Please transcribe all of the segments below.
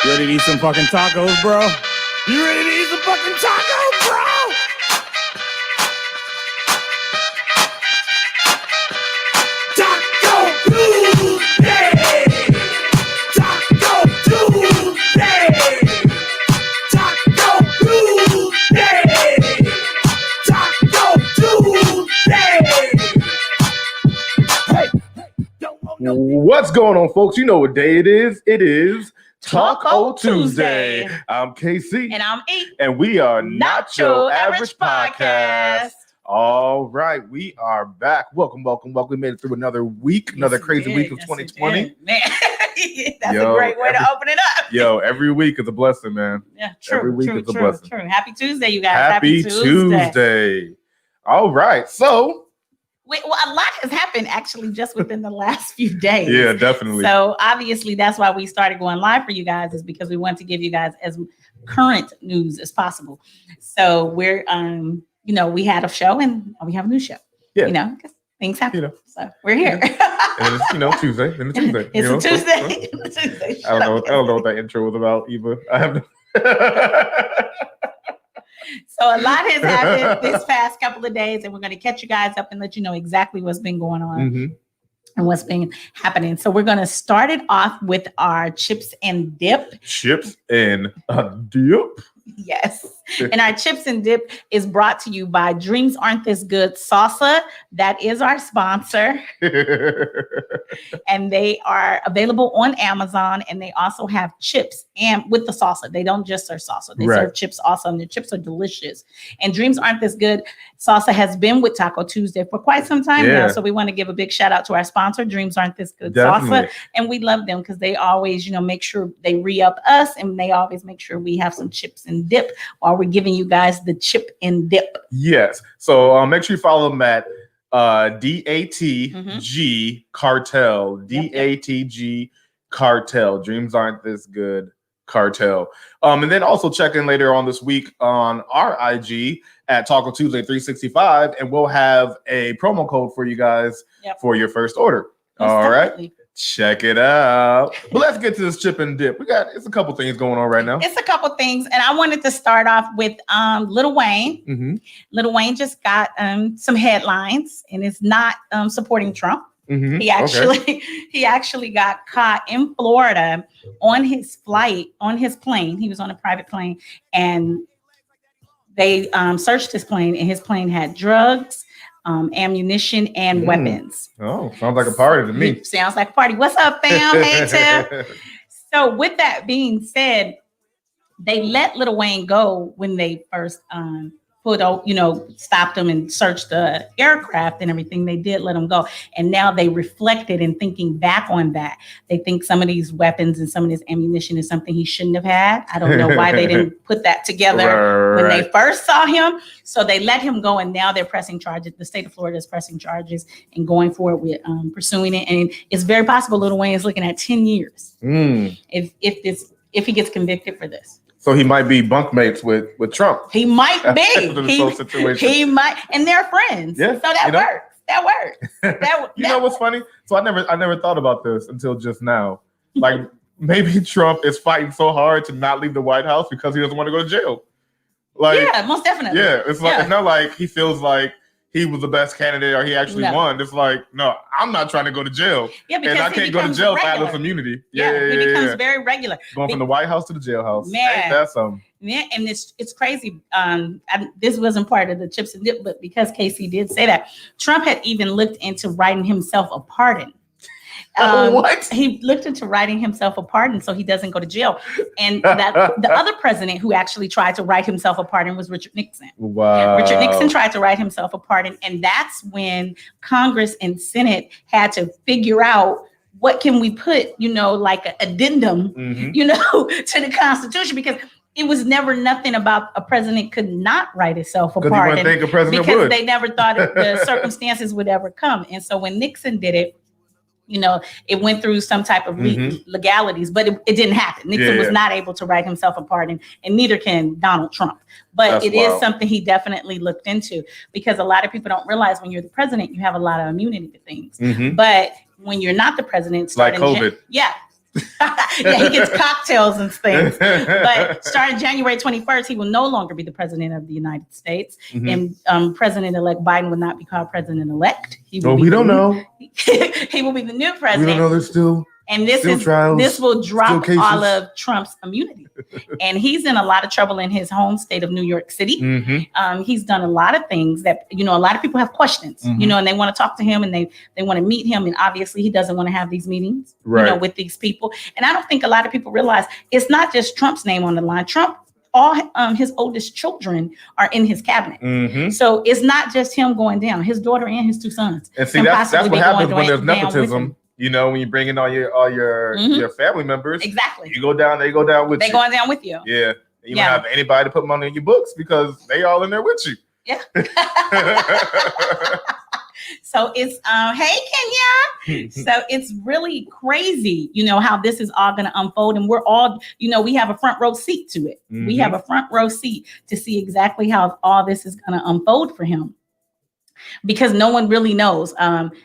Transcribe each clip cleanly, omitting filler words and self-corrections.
You ready to eat some fucking tacos, bro? You ready to eat some fucking tacos, bro? Taco Tuesday! Taco Tuesday! Taco Tuesday! Taco Tuesday! Hey! What's going on, folks? You know what day it is. It is Taco Tuesday. I'm KC. And I'm E. And we are Not Your Average Podcast. All right, we are back. Welcome. We made it through another week, another crazy week of 2020. Man, that's a great way to open it up. Yo, every week is a blessing, man. Yeah, true. Every week is a blessing. True. Happy Tuesday, you guys. Happy Tuesday. All right, so. Well, a lot has happened actually just within the last few days. Yeah, definitely. So obviously that's why we started going live for you guys, is because we want to give you guys as current news as possible. So we're, we had a show and we have a new show. Yeah. Because things happen. So we're here. And it's, Tuesday. And it's Tuesday. It's a Tuesday. It's a Tuesday. I don't know what that intro was about, Eva. I have no. So a lot has happened this past couple of days, and we're going to catch you guys up and let you know exactly what's been going on and what's been happening. So we're going to start it off with our chips and dip. Chips and dip? Yes. And our chips and dip is brought to you by Dreams Aren't This Good Salsa. That is our sponsor. And they are available on Amazon, and they also have chips and with the salsa. They don't just serve salsa. They serve chips also, and the chips are delicious. And Dreams Aren't This Good Salsa has been with Taco Tuesday for quite some time now. So we want to give a big shout out to our sponsor, Dreams Aren't This Good Salsa. And we love them because they always, make sure they re-up us, and they always make sure we have some chips and dip while we're giving you guys the chip and dip. Yes. So make sure you follow them at DATG Cartel. DATG Cartel. Dreams Aren't This Good Cartel. And then also check in later on this week on our IG at Taco Tuesday 365, and we'll have a promo code for you guys for your first order. All right. Check it out. But let's get to this chip and dip. It's a couple things going on right now. It's a couple things. And I wanted to start off with Lil Wayne. Lil Wayne just got some headlines, and it's not supporting Trump. He actually got caught in Florida on his plane. He was on a private plane, and they searched his plane, and his plane had drugs, ammunition, and weapons. Oh, sounds like a party to me. Sounds like a party. What's up, fam? Hey, Tim. So with that being said, they let Lil Wayne go when they first stopped him and searched the aircraft and everything. They did let him go. And now they reflected, and thinking back on that, they think some of these weapons and some of this ammunition is something he shouldn't have had. I don't know why they didn't put that together when they first saw him. So they let him go, and now they're pressing charges. The state of Florida is pressing charges and going forward with pursuing it. And it's very possible Lil Wayne is looking at 10 years if he gets convicted for this. So he might be bunkmates with Trump. He might be. He might, and they're friends. Yeah, so that works. That works. You know what's funny? So I never thought about this until just now. Like maybe Trump is fighting so hard to not leave the White House because he doesn't want to go to jail. Yeah, most definitely. Yeah, it's not like he feels like he was the best candidate or he actually won. It's like, no, I'm not trying to go to jail. Yeah, because and I can't go to jail for Atlas immunity. He becomes very regular. Going from the White House to the jailhouse. Man, that's something. Yeah, and it's crazy. This wasn't part of the chips and dip, but because KC did say that, Trump had even looked into writing himself a pardon. What? He looked into writing himself a pardon so he doesn't go to jail. And that the other president who actually tried to write himself a pardon was Richard Nixon. Wow. Richard Nixon tried to write himself a pardon. And that's when Congress and Senate had to figure out what can we put, like an addendum, to the Constitution, because it was never nothing about a president could not write himself a pardon. Think a president because would. They never thought the circumstances would ever come. And so when Nixon did it, it went through some type of legalities, but it didn't happen. Nixon was not able to write himself a pardon, and neither can Donald Trump. But it is something he definitely looked into, because a lot of people don't realize when you're the president, you have a lot of immunity to things. But when you're not the president, like COVID. Yeah, he gets cocktails and things. But starting January 21st, he will no longer be the president of the United States. And President-elect Biden will not be called president-elect. He will we don't know. He will be the new president. We don't know. There's still and this will drop all of Trump's immunity. And he's in a lot of trouble in his home state of New York City. He's done a lot of things that, a lot of people have questions, and they want to talk to him and they want to meet him. And obviously he doesn't want to have these meetings, with these people. And I don't think a lot of people realize it's not just Trump's name on the line. Trump, all his oldest children are in his cabinet. So it's not just him going down. His daughter and his two sons. And see, that's what happens when there's nepotism. When you bring in all your family members, exactly, you go down, they go down with you. They going down with you. Yeah, you don't have anybody to put money in your books because they all in there with you. Yeah. So it's hey Kenya. So it's really crazy, how this is all going to unfold, and we're all, we have a front row seat to it. We have a front row seat to see exactly how all this is going to unfold for him. Because no one really knows.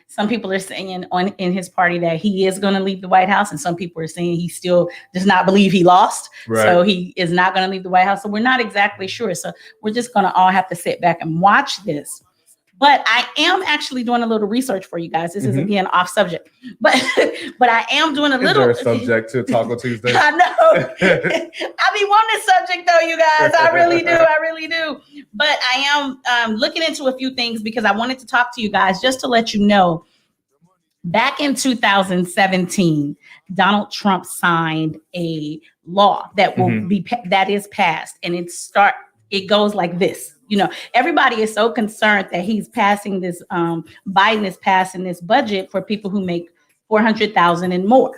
Some people are saying in his party that he is going to leave the White House, and some people are saying he still does not believe he lost. Right. So he is not going to leave the White House. So we're not exactly sure. So we're just going to all have to sit back and watch this. But I am actually doing a little research for you guys. This is again off subject, but I am doing a little. Is there a subject to Taco Tuesday? I know. I be wanting this subject though, you guys. I really do. I really do. But I am looking into a few things because I wanted to talk to you guys just to let you know. Back in 2017, Donald Trump signed a law that will that is passed, and it goes like this. Everybody is so concerned that he's passing this. Biden is passing this budget for people who make $400,000 and more.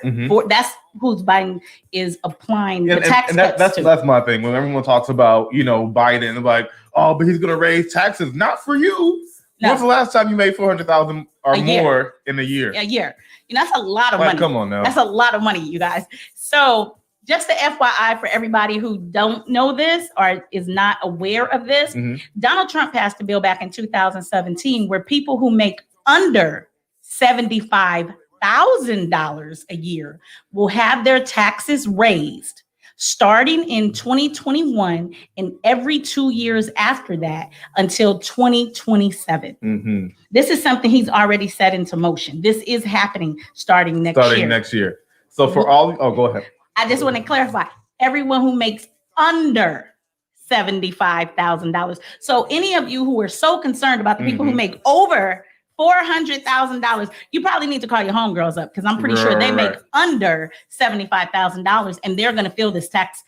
That's who's Biden is applying the tax cuts to. That's my thing. When everyone talks about Biden, like, oh, but he's going to raise taxes. Not for you. No. When's the last time you made $400,000 or more in a year? A year. That's a lot of money. Come on now. That's a lot of money, you guys. So. Just the FYI for everybody who don't know this or is not aware of this, Donald Trump passed a bill back in 2017 where people who make under $75,000 a year will have their taxes raised starting in 2021 and every 2 years after that until 2027. This is something he's already set into motion. This is happening starting next year. So for all, go ahead. I just want to clarify, everyone who makes under $75,000. So any of you who are so concerned about the people who make over $400,000, you probably need to call your homegirls up because I'm pretty sure they make under $75,000 and they're going to feel this tax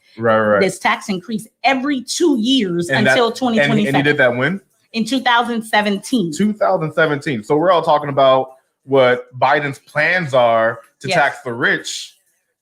this tax increase every 2 years until 2027. And you did that when? In 2017. 2017. So we're all talking about what Biden's plans are to tax the rich.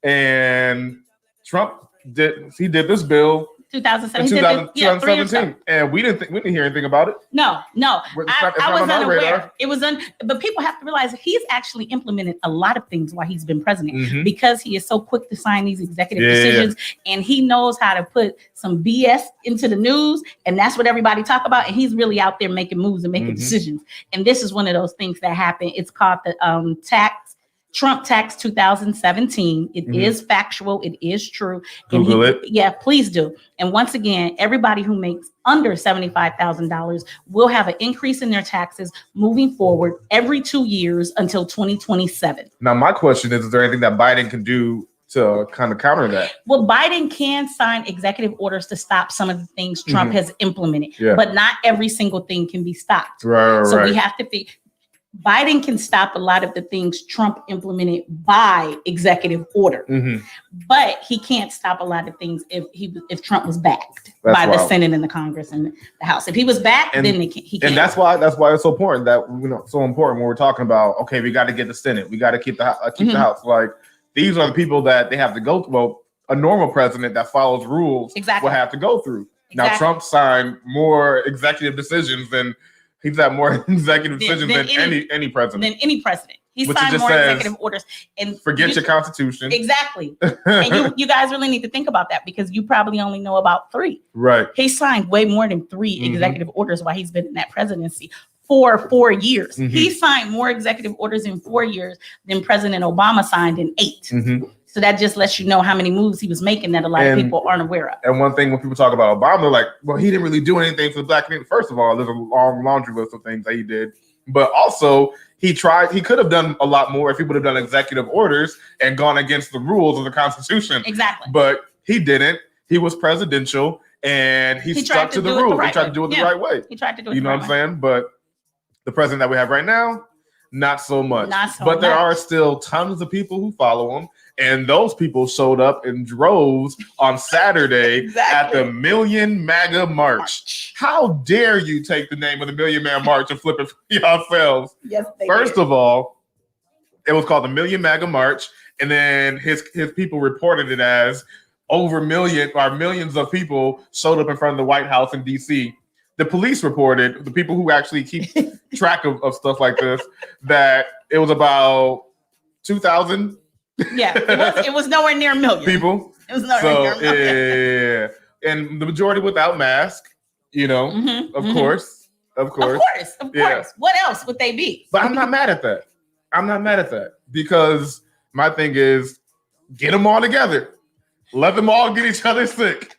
And Trump did this bill 2017, and we didn't hear anything about it. No, I was unaware. It was but people have to realize he's actually implemented a lot of things while he's been president because he is so quick to sign these executive decisions, and he knows how to put some BS into the news, and that's what everybody talk about. And he's really out there making moves and making decisions. And this is one of those things that happened. It's called the Trump tax 2017. It is factual. It is true. Google it. Yeah, please do. And once again, everybody who makes under $75,000 will have an increase in their taxes moving forward every 2 years until 2027. Now, my question is there anything that Biden can do to kind of counter that? Well, Biden can sign executive orders to stop some of the things Trump has implemented, but not every single thing can be stopped. So we have to Biden can stop a lot of the things Trump implemented by executive order, but he can't stop a lot of things if Trump was backed by the Senate and the Congress and the House. If he was backed, then he can't. And that's why it's so important that so important when we're talking about we got to get the Senate, we got to keep the House. Like these are the people that they have to go through. Well, a normal president that follows rules will have to go through. Now Trump signed more executive decisions than. He's had more executive decisions than any president. He signed more executive orders. And forget your constitution. Exactly. And you guys really need to think about that because you probably only know about 3. Right. He signed way more than 3 executive orders while he's been in that presidency for 4 years. He signed more executive orders in 4 years than President Obama signed in 8. So that just lets you know how many moves he was making that a lot of people aren't aware of. And one thing when people talk about Obama, they're like, well, he didn't really do anything for the black community. First of all, there's a long laundry list of things that he did. But also, he could have done a lot more if he would have done executive orders and gone against the rules of the Constitution. Exactly. But he didn't. He was presidential and he stuck to the rules. He tried to do it the right way. He tried to do it You know what I'm saying? But the president that we have right now, not so much. But there are still tons of people who follow him. And those people showed up in droves on Saturday at the Million MAGA March. How dare you take the name of the Million Man March and flip it for yourselves? Yes, they First of all, it was called the Million MAGA March. And then his people reported it as millions of people showed up in front of the White House in D.C. The police reported, the people who actually keep track of stuff like this, that it was about 2,000. Yeah, it was nowhere near a million people. It was nowhere near a million. Yeah. And the majority without mask, of course. Of course. What else would they be? But I'm not mad at that. Because my thing is, get them all together. Let them all get each other sick.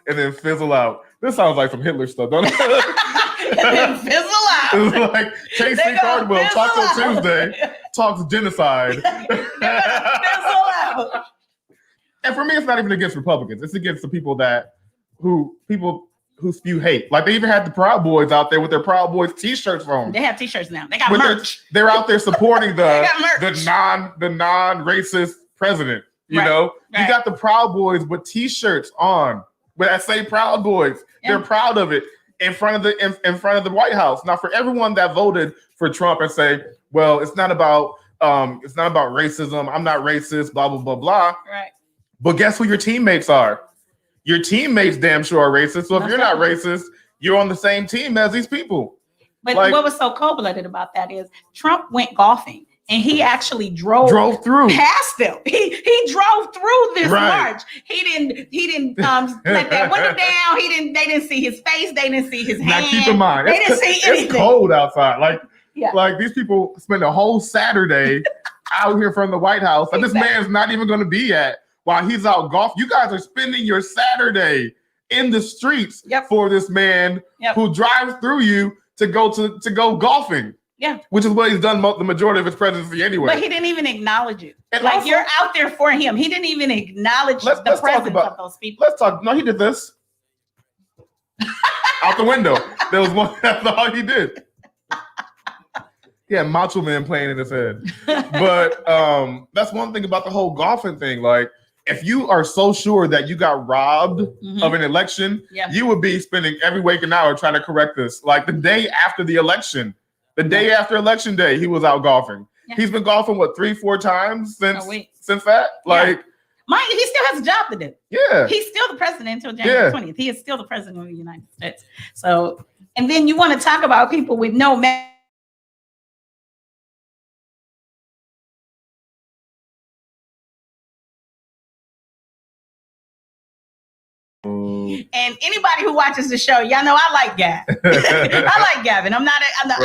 And then fizzle out. This sounds like some Hitler stuff, don't it? And then fizzle out. It's like K.C. Cardwell, Taco Tuesday, talks genocide. Fizzle out. And for me, it's not even against Republicans. It's against the people who spew hate. Like, they even had the Proud Boys out there with their Proud Boys t-shirts on. They have t-shirts now. They got merch. They're out there supporting the non-racist president. You know, you got the Proud Boys with t-shirts on. But I say Proud Boys. They're proud of it in front of the White House. Now, for everyone that voted for Trump and say, well, it's not about racism. I'm not racist, blah, blah, blah, blah. Right. But guess who your teammates are? Your teammates damn sure are racist. So if you're not racist, you're on the same team as these people. But what was so cold-blooded about that is Trump went golfing. And he actually drove through past them. He drove through this march. He didn't let that window down. They didn't see his face. They didn't see his hand. Now keep in mind, they didn't see anything. It's cold outside. Like these people spend a whole Saturday out here from the White House, and this man's not even going to be at while he's out golf. You guys are spending your Saturday in the streets for this man who drives through you to go golfing. Yeah, which is what he's done the majority of his presidency anyway. But he didn't even acknowledge it. And also, you're out there for him. He didn't even acknowledge the presence of those people. Let's talk. No, he did this out the window. There was one. That's all he did. Yeah, Macho Man playing in his head. But that's one thing about the whole golfing thing. Like, if you are so sure that you got robbed of an election, you would be spending every waking hour trying to correct this. Like, the day after the election. The day after election day, he was out golfing. Yeah. He's been golfing, 3-4 times since that? Like, he still has a job to do. Yeah. He's still the president until January 20th. He is still the president of the United States. So, and then you want to talk about people with no And anybody who watches the show, y'all know I like Gavin. I like Gavin. I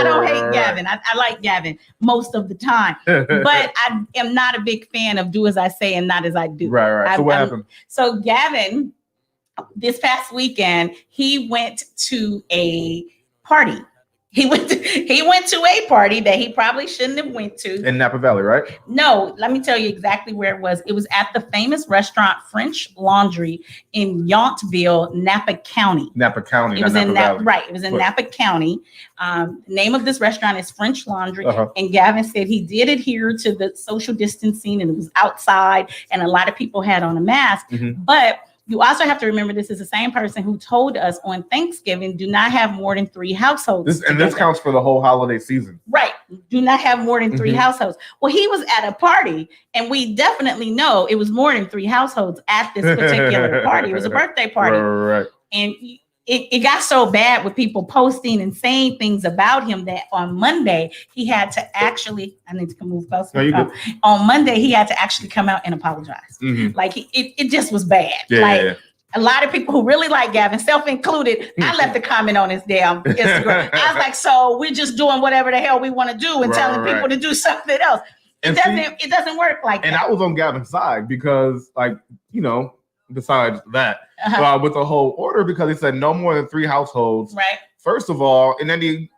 don't hate Gavin. I like Gavin most of the time. But I am not a big fan of do as I say and not as I do. Right. So what happened? So Gavin, this past weekend, he went to a party. He went to a party that he probably shouldn't have went to. In Napa Valley, right? No, let me tell you exactly where it was. It was at the famous restaurant French Laundry in Yountville, Napa County. Napa County. It was in Napa, right. It was in Napa County. The name of this restaurant is French Laundry. And Gavin said he did adhere to the social distancing and it was outside and a lot of people had on a mask. But you also have to remember this is the same person who told us on Thanksgiving, do not have more than 3 households. This counts for the whole holiday season. Right. Do not have more than 3 households. Well, he was at a party and we definitely know it was more than 3 households at this particular party. It was a birthday party. Right. And it got so bad with people posting and saying things about him that on Monday he had to actually, I need to move closer. No, you do. On Monday he had to actually come out and apologize. Like it just was bad. A lot of people who really like Gavin, self-included, I left a comment on his damn Instagram. I was like, so we're just doing whatever the hell we want to do and telling people to do something else. It doesn't work like that. And I was on Gavin's side because, like, besides that, with the whole order, because he said no more than 3 households. Right. First of all, and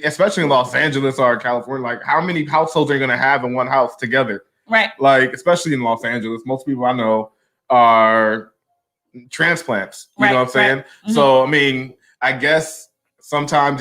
especially in Los Angeles or California, like, how many households are you going to have in one house together? Right. Like, especially in Los Angeles, most people I know are transplants. You know what I'm saying? Right. Mm-hmm. So, I mean, I guess sometimes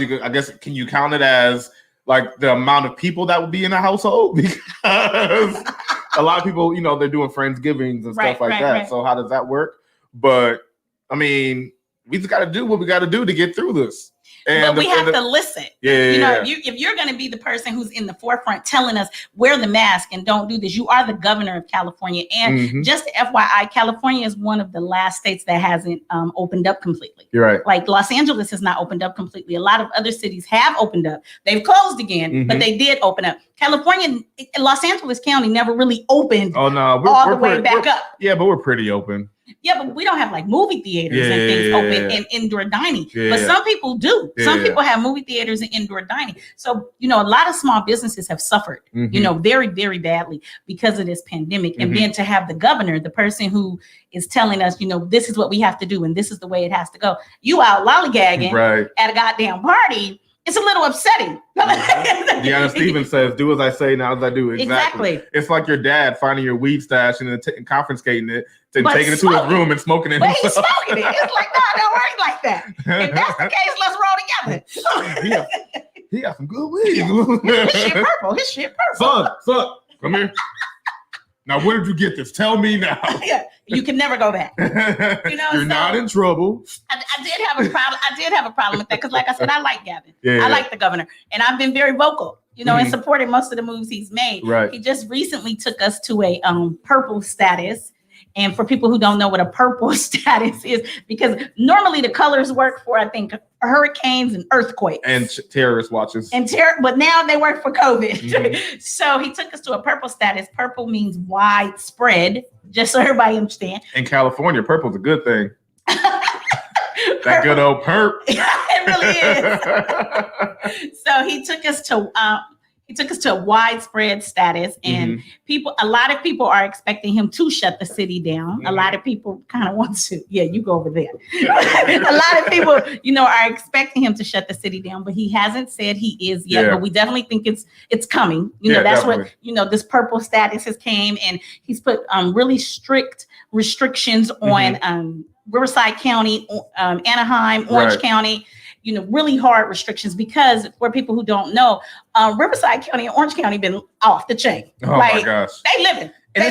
can you count it as like the amount of people that would be in a household? Because a lot of people, they're doing Friendsgivings and stuff like that. Right. So how does that work? But I mean, we just got to do what we got to do to get through this. But we have to listen. Yeah. If you're going to be the person who's in the forefront telling us wear the mask and don't do this, you are the governor of California. And just FYI, California is one of the last states that hasn't opened up completely. You're right. Like Los Angeles has not opened up completely. A lot of other cities have opened up. They've closed again, but they did open up. California, Los Angeles County never really opened. Oh no, all the way back up. Yeah, but we're pretty open. Yeah, but we don't have like movie theaters and things open and indoor dining. But some people do. Some people have movie theaters and indoor dining. So, a lot of small businesses have suffered, very, very badly because of this pandemic. And then to have the governor, the person who is telling us, this is what we have to do and this is the way it has to go. You out lollygagging at a goddamn party. It's a little upsetting. Deanna Stevens says, do as I say, not as I do. Exactly. It's like your dad finding your weed stash and then confiscating it, then taking it to his room and smoking it himself. But he's smoking it. It's like, no, it don't work like that. If that's the case, let's roll together. He got some good weed. His shit purple. Son, come here. Now, where did you get this? Tell me now. You can never go back. You're not in trouble. I did have a problem. With that because, like I said, I like Gavin. I like the governor, and I've been very vocal, and supporting most of the moves he's made. Right. He just recently took us to a purple status. And for people who don't know what a purple status is, because normally the colors work for, I think, hurricanes and earthquakes. And terrorist watches. But now they work for COVID. So he took us to a purple status. Purple means widespread, just so everybody understand. In California, purple's a good thing. That good old perp. It really is. So he took us to a widespread status, and a lot of people are expecting him to shut the city down. A lot of people kind of want to. Yeah, you go over there. A lot of people, are expecting him to shut the city down, but he hasn't said he is yet. But we definitely think it's coming. That's definitely what this purple status has came, and he's put really strict restrictions on Riverside County, Anaheim, Orange County. Really hard restrictions because for people who don't know, Riverside County and Orange County been off the chain. Oh my gosh. They living. LA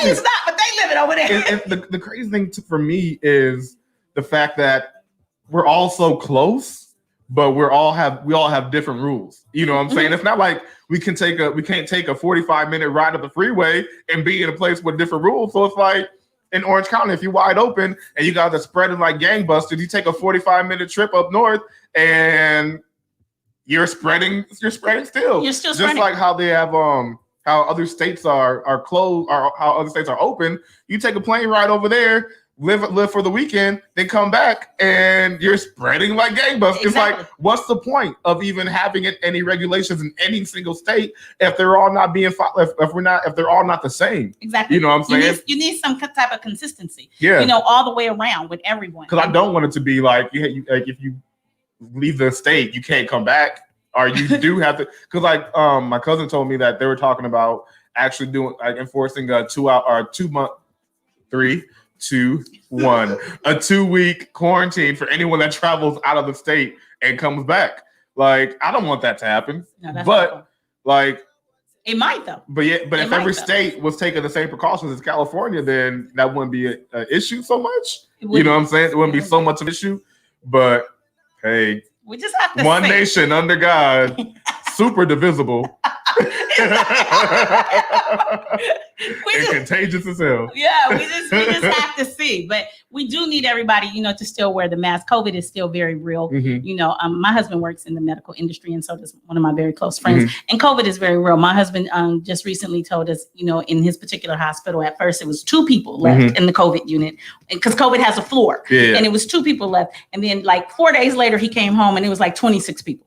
is not, but they living over there. The crazy thing for me is the fact that we're all so close, but we all have different rules. You know what I'm saying? It's not like we can't take a 45-minute ride up the freeway and be in a place with different rules. So it's like, in Orange County, if you're wide open and you guys are spreading like gangbusters, you take a 45-minute trip up north and you're spreading still. You're still just spreading. Like how they have how other states are closed or how other states are open. You take a plane ride over there, live for the weekend, then come back and you're spreading like gangbusters. Exactly. It's like, what's the point of even having any regulations in any single state if they're all not being if they're all not the same? Exactly. You know what I'm saying? You need some type of consistency. Yeah. All the way around with everyone. Because I don't want it to be like if you leave the state, you can't come back, or you do have to. Because my cousin told me that they were talking about actually doing enforcing a 2-week quarantine for anyone that travels out of the state and comes back. Like, I don't want that to happen. No, but it might though. But if every state was taking the same precautions as California, then that wouldn't be an issue so much. You know what I'm saying? It wouldn't be so much of an issue. But hey, we just have to one nation under God, super divisible. Contagious as hell. Yeah, we just have to see. But we do need everybody, to still wear the mask. COVID is still very real. My husband works in the medical industry, and so does one of my very close friends. And COVID is very real. My husband just recently told us, in his particular hospital, at first it was 2 people left in the COVID unit because COVID has a floor, and it was 2 people left. And then 4 days later, he came home and it was 26 people.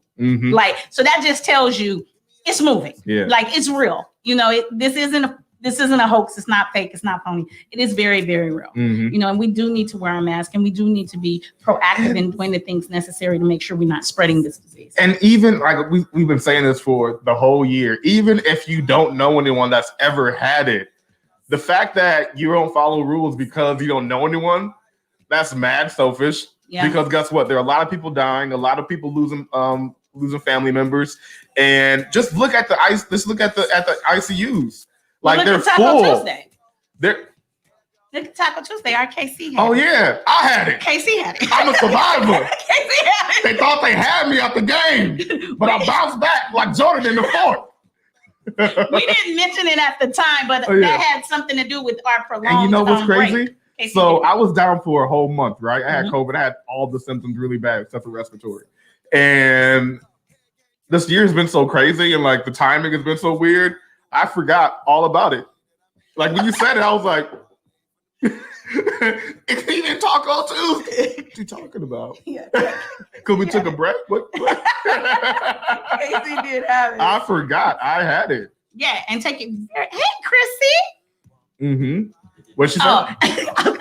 So that just tells you it's moving. Yeah. It's real. This isn't a hoax. It's not fake. It's not phony. It is very, very real. Mm-hmm. And we do need to wear a mask, and we do need to be proactive in doing the things necessary to make sure we're not spreading this disease. And even like we've been saying this for the whole year, even if you don't know anyone that's ever had it, the fact that you don't follow rules because you don't know anyone, that's mad selfish. Yeah. Because guess what? There are a lot of people dying, a lot of people losing family members, and just look at the ICUs. Like they're full. Tuesday. Look at Taco Tuesday. Our KC had it. Oh yeah, I had it. KC had it. I'm a survivor. KC had it. They thought they had me at the game, but I bounced back like Jordan in the fourth. We didn't mention it at the time, but that had something to do with our prolonged. And you know what's crazy? Break. So I was down for a whole month, right? I had COVID. I had all the symptoms really bad except for respiratory. And this year's been so crazy, and like the timing has been so weird. I forgot all about it. Like when you said it, I was like, "It's even Taco Tuesday." What you talking about? Yeah. Because we took a break. What? Casey did have it. I forgot I had it. Yeah, and take it. Hey, Chrissy. Mm-hmm. What she said?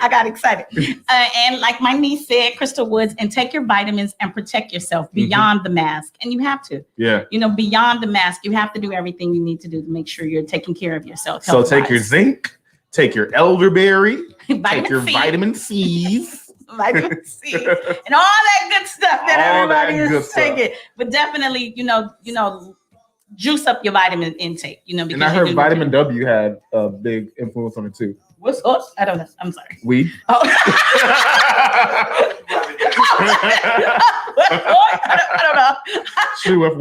I got excited. And like my niece said, Crystal Woods, and take your vitamins and protect yourself beyond the mask. And you have to. Yeah. Beyond the mask, you have to do everything you need to do to make sure you're taking care of yourself. So take your zinc, take your elderberry, take your C. vitamin C's. Vitamin C and all that good stuff that everybody is taking. But definitely, juice up your vitamin intake, because and I heard vitamin W had a big influence on it too. What's up? I don't know. I'm sorry. We? Oh. I don't know. Shoot, if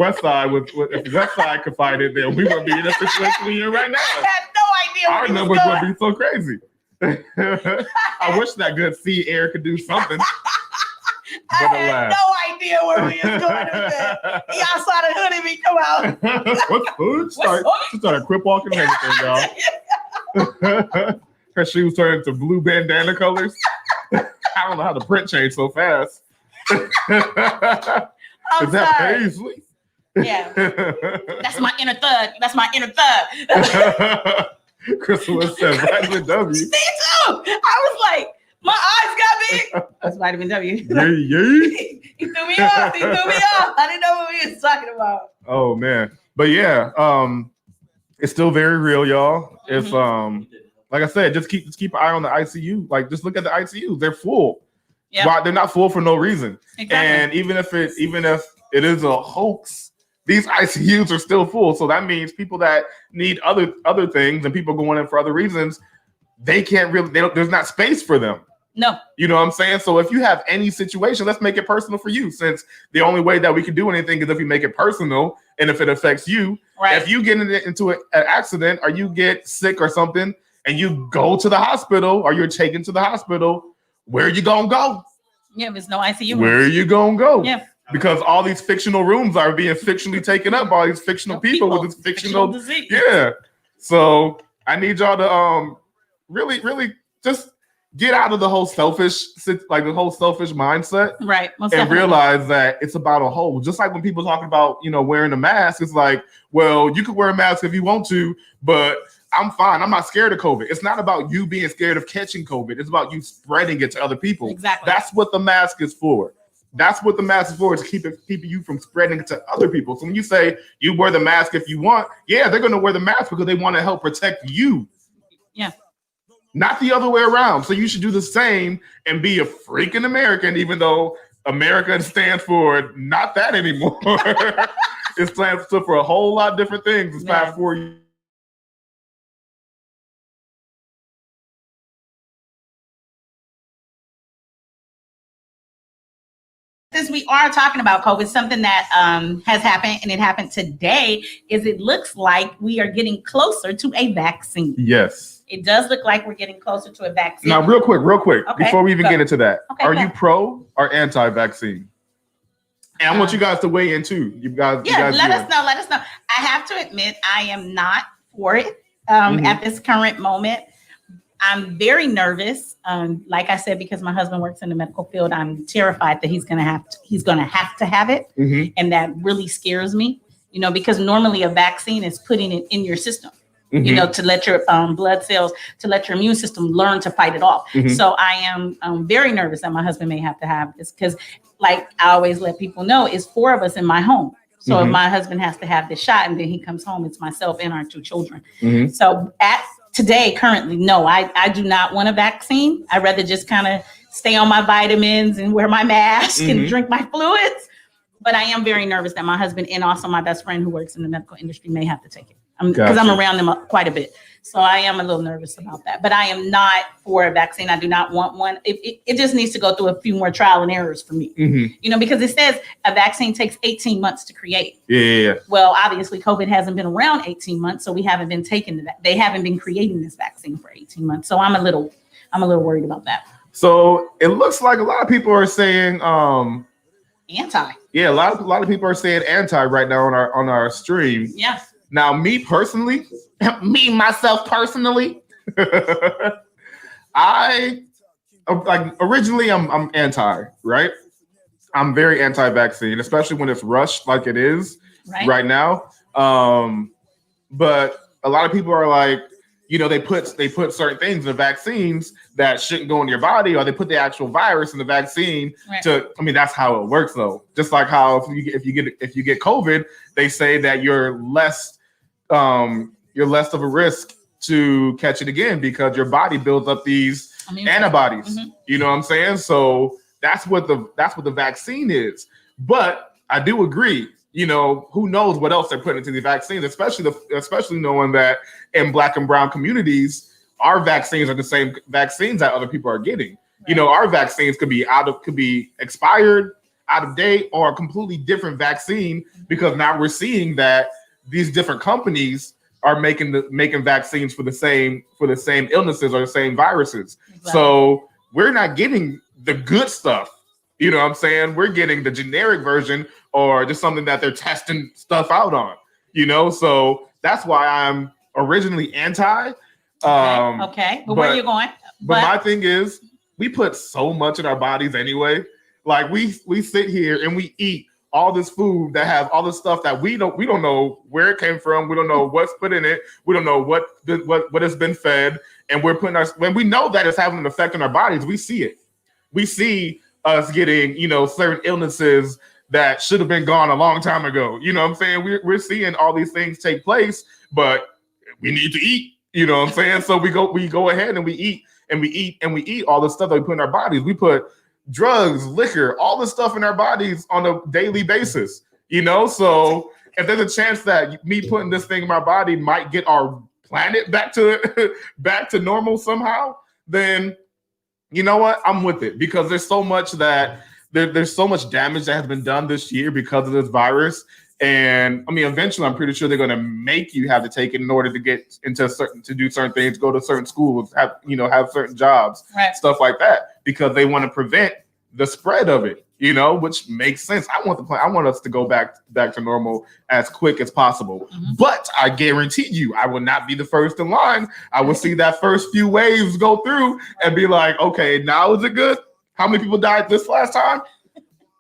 Westside could find it, then we wouldn't be in a situation we're in right now. I had no idea. Our numbers would be so crazy. I wish that good sea air could do something. I had no idea where we was going with that. Y'all saw the hoodie me come out. What's hood? She started crip walking and everything, y'all. Her shoes turned into blue bandana colors. I don't know how the print changed so fast. Is that Paisley? Yeah. That's my inner thug. That's my inner thug. Crystal said vitamin W. Me too. I was like, my eyes got big. That's vitamin W. Yeah. He threw me off. I didn't know what we was talking about. Oh man. But yeah, it's still very real, y'all. It's like I said, just keep an eye on the ICU. Like just look at the ICU. They're full. Yeah. Why they're not full for no reason. Exactly. And even if it is a hoax, these ICUs are still full. So that means people that need other things and people going in for other reasons, they can't really. There's not space for them. No. You know what I'm saying? So if you have any situation, let's make it personal for you. Since the only way that we can do anything is if we make it personal and if it affects you. Right. If you get into an accident or you get sick or something and you go to the hospital or you're taken to the hospital, where are you gonna go? Yeah, there's no ICU. Where are you gonna go? Yeah. Because all these fictional rooms are being fictionally taken up by all these fictional people with this fictional disease. Yeah. So I need y'all to really, really just get out of the whole selfish mindset. Right. And realize that it's about a whole. Just like when people talk about, wearing a mask, it's like, well, you could wear a mask if you want to, but I'm fine. I'm not scared of COVID. It's not about you being scared of catching COVID. It's about you spreading it to other people. Exactly. That's what the mask is for. That's what the mask is for, is keeping you from spreading it to other people. So when you say you wear the mask if you want, yeah, they're going to wear the mask because they want to help protect you. Yeah. Not the other way around. So you should do the same and be a freaking American, even though America stands for not that anymore. It stands for a whole lot of different things this past 4 years. Since we are talking about COVID, something that has happened, and it happened today, is it looks like we are getting closer to a vaccine. Yes. It does look like we're getting closer to a vaccine. Now, real quick, okay, before we even get into that, are go. you pro or anti-vaccine? And I want you guys to weigh in too. You guys, let us know. I have to admit, I am not for it at this current moment. I'm very nervous. Like I said, because my husband works in the medical field, I'm terrified that he's gonna have to have it, and that really scares me. Because normally a vaccine is putting it in your system. you know, to let your blood cells, to let your immune system learn to fight it off. So I am very nervous that my husband may have to have this because, like I always let people know, it's 4 of us in my home. So if my husband has to have this shot and then he comes home, it's myself and our 2 children. So at today, currently, no, I do not want a vaccine. I'd rather just kind of stay on my vitamins and wear my mask and drink my fluids. But I am very nervous that my husband and also my best friend who works in the medical industry may have to take it because I'm around them quite a bit. So I am a little nervous about that. But I am not for a vaccine. I do not want one. It just needs to go through a few more trial and errors for me. You know, because it says a vaccine takes 18 months to create. Yeah. Well, obviously, COVID hasn't been around 18 months, so we haven't been taking that. They haven't been creating this vaccine for 18 months. So I'm a little worried about that. So it looks like a lot of people are saying anti. Yeah, a lot of people are saying anti right now on our stream. Yeah. Now, me personally, myself personally, I like originally I'm anti, right? I'm very anti-vaccine, especially when it's rushed like it is right now. But a lot of people are like, you know, they put certain things in the vaccines that shouldn't go in your body, or they put the actual virus in the vaccine I mean, that's how it works though. Just like how if you get COVID, they say that you're less of a risk to catch it again because your body builds up these antibodies. You know what I'm saying? So that's what the vaccine is. But I do agree. You know, who knows what else they're putting into the vaccines, especially knowing that in Black and brown communities, our vaccines are the same vaccines that other people are getting. You know, our vaccines could be expired, out of date, or a completely different vaccine because now we're seeing that these different companies are making vaccines for the same illnesses or the same viruses. Exactly. So we're not getting the good stuff. You know what I'm saying? We're getting the generic version or just something that they're testing stuff out on, you know? So that's why I'm originally anti. Okay. But where are you going? But my thing is, we put so much in our bodies anyway. Like we sit here and we eat all this food that has all this stuff that we don't know where it came from. We don't know what's put in it. We don't know what has been fed. And we're putting when we know that it's having an effect on our bodies, we see it. We see us getting, you know, certain illnesses that should have been gone a long time ago. You know what I'm saying? We're seeing all these things take place, but we need to eat. You know what I'm saying? So we go ahead and we eat all the stuff that we put in our bodies. We put drugs, liquor, all the stuff in our bodies on a daily basis. You know, so if there's a chance that me putting this thing in my body might get our planet back to normal somehow, then you know what? I'm with it because there's so much that there's so much damage that has been done this year because of this virus. And I mean, eventually, I'm pretty sure they're going to make you have to take it in order to get into to do certain things, go to certain schools, have certain jobs, stuff like that, because they want to prevent the spread of it. You know, which makes sense. I want us to go back to normal as quick as possible. But I guarantee you, I will not be the first in line. I will see that first few waves go through and be like, okay, now is it good? How many people died this last time?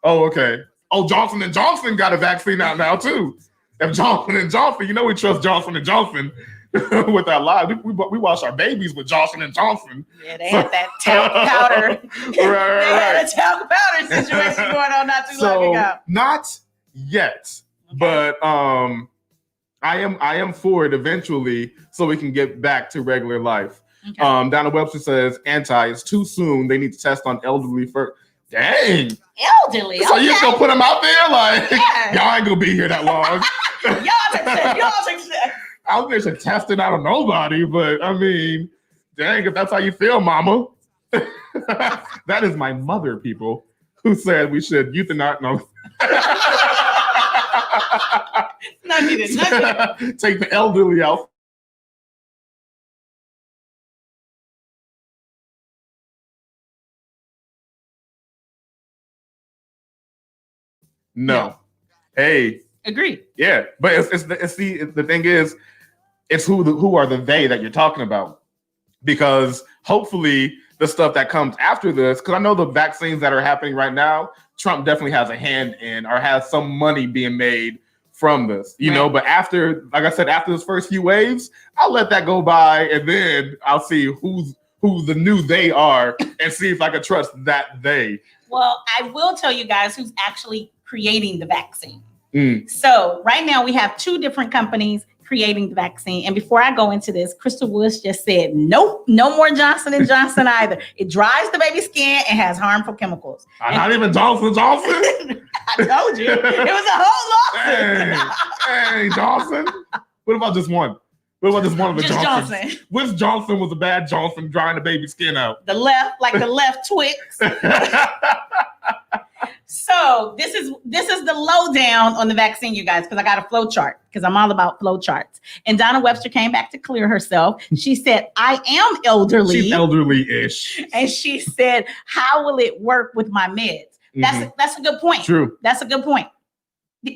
Oh, okay. Oh, Johnson & Johnson got a vaccine out now too. If Johnson & Johnson, you know we trust Johnson & Johnson with our lives. We wash our babies with Johnson & Johnson. Yeah, they had that talc powder. Right. A talc powder situation going on not too long ago. Not yet, but I am for it eventually so we can get back to regular life. Okay. Donna Webster says anti is too soon. They need to test on elderly first. Dang. Elderly. So you just gonna put them out there like y'all ain't gonna be here that long. y'all take shit. I don't think they should test it out of nobody, but I mean, dang, if that's how you feel, mama. That is my mother, people, who said we should euthanize. No. Not needed. Take the elderly out. No. Hey. Agreed. Yeah, but the thing is, it's who are the they that you're talking about, because hopefully the stuff that comes after this, because I know the vaccines that are happening right now, Trump definitely has a hand in or has some money being made from this, you know. But after, like I said, after this first few waves, I'll let that go by, and then I'll see who the new they are, and see if I can trust that they. Well, I will tell you guys who's actually creating the vaccine. So right now we have 2 different companies creating the vaccine. And before I go into this, Crystal Woods just said, nope, no more Johnson & Johnson either. It dries the baby's skin and has harmful chemicals. Not even Johnson & Johnson? I told you. It was a whole lawsuit. Hey, Johnson. What about just one? What about just one of the Just Johnsons? Johnson. Which Johnson was a bad Johnson drying the baby's skin out? The left Twix. So this is the lowdown on the vaccine, you guys, because I got a flow chart, because I'm all about flow charts. And Donna Webster came back to clear herself. She said, I am elderly. She's elderly-ish. And she said, how will it work with my meds? That's a good point. True. That's a good point.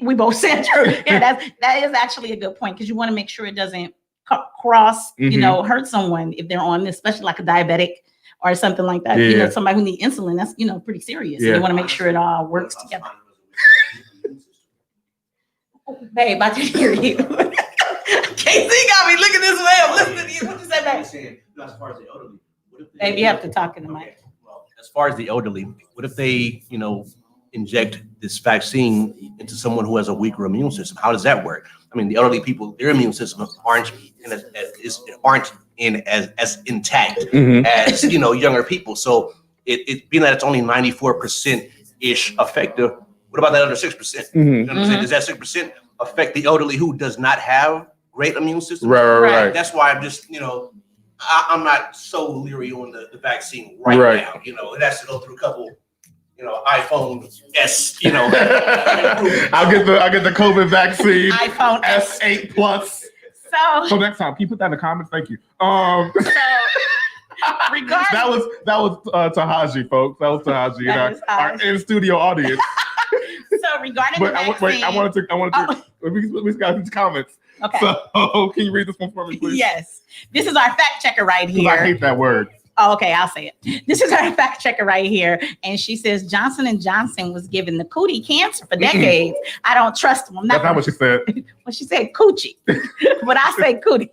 We both said true. Yeah, that is actually a good point, because you want to make sure it doesn't cross, hurt someone if they're on this, especially like a diabetic or something like that. You know, somebody who needs insulin, that's, pretty serious. Yeah. So you want to make sure it all works together. Oh, babe, I can hear you. KC got me looking this way. I'm listening to you. What you say, babe? As far as the elderly, Babe, you have to talk in the mic. Well, as far as the elderly, what if they, inject this vaccine into someone who has a weaker immune system? How does that work? I mean, the elderly people, their immune system aren't as intact as younger people. So it being that it's only 94% ish effective. What about that other 6%? You know what I'm saying? Does that 6% affect the elderly who does not have great immune system? Right. That's why I'm just I'm not so leery on the vaccine right now. It has to go through a couple. iPhone S, I'll get the COVID vaccine. iPhone S8 Plus. So next time, can you put that in the comments? Thank you. Regarding that was Tahaji, folks. That was Tahaji, our in studio audience. So regarding the vaccine, I wanted to. We got these comments. Okay. So can you read this one for me, please? Yes. This is our fact checker right here. I hate that word. Oh, okay, I'll say it. This is our fact checker right here. And she says Johnson & Johnson was given the cootie cancer for decades. I don't trust them. That's not what she said. Well, she said coochie, but I say cootie.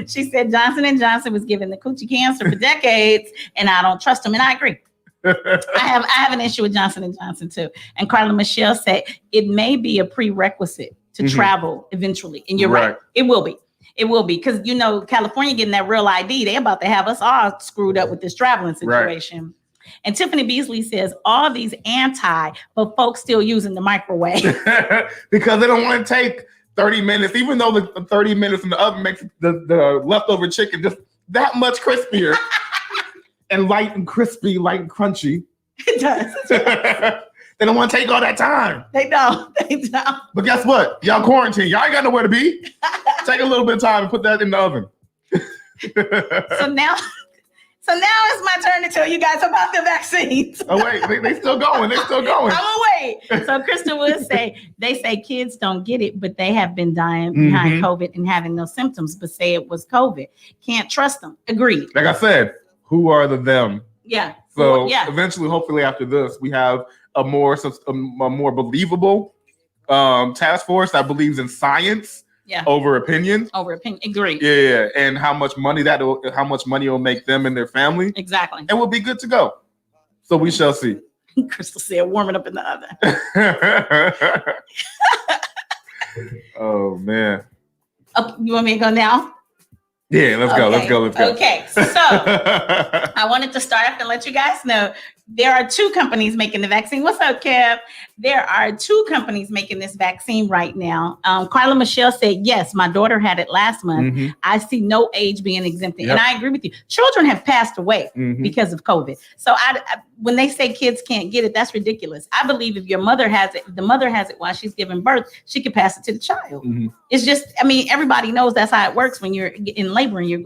She said Johnson & Johnson was given the coochie cancer for decades, and I don't trust them. And I agree. I have an issue with Johnson & Johnson too. And Carla Michelle said it may be a prerequisite to travel eventually. And you're right. It will be. It will be, because California getting that real ID, they about to have us all screwed up with this traveling situation. Right. And Tiffany Beasley says all these but folks still using the microwave because they don't want to take 30 minutes, even though the 30 minutes in the oven makes the leftover chicken just that much crispier and light and crispy, light and crunchy. It does. They don't want to take all that time. They don't. But guess what? Y'all quarantine. Y'all ain't got nowhere to be. Take a little bit of time and put that in the oven. So now it's my turn to tell you guys about the vaccines. Oh, wait. They still going. I'm going to wait. So Kristen would say, they say kids don't get it, but they have been dying behind COVID and having no symptoms, but say it was COVID. Can't trust them. Agreed. Like I said, who are the them? Yeah. So eventually, hopefully after this, we have a more believable task force that believes in science over opinion. Agree. Yeah, and how much money will make them and their family. Exactly. And we'll be good to go. So we shall see. Crystal said, warming up in the oven. Oh man. You want me to go now? Yeah, let's go. Okay, so I wanted to start off and let you guys know there are 2 companies making the vaccine. What's up, Kev? There are 2 companies making this vaccine right now. Carla Michelle said, yes, my daughter had it last month. I see no age being exempted. And I agree with you. Children have passed away because of COVID. So when they say kids can't get it, that's ridiculous. I believe if your mother has it, the mother has it while she's giving birth, she could pass it to the child. It's just, everybody knows that's how it works when you're in labor and you're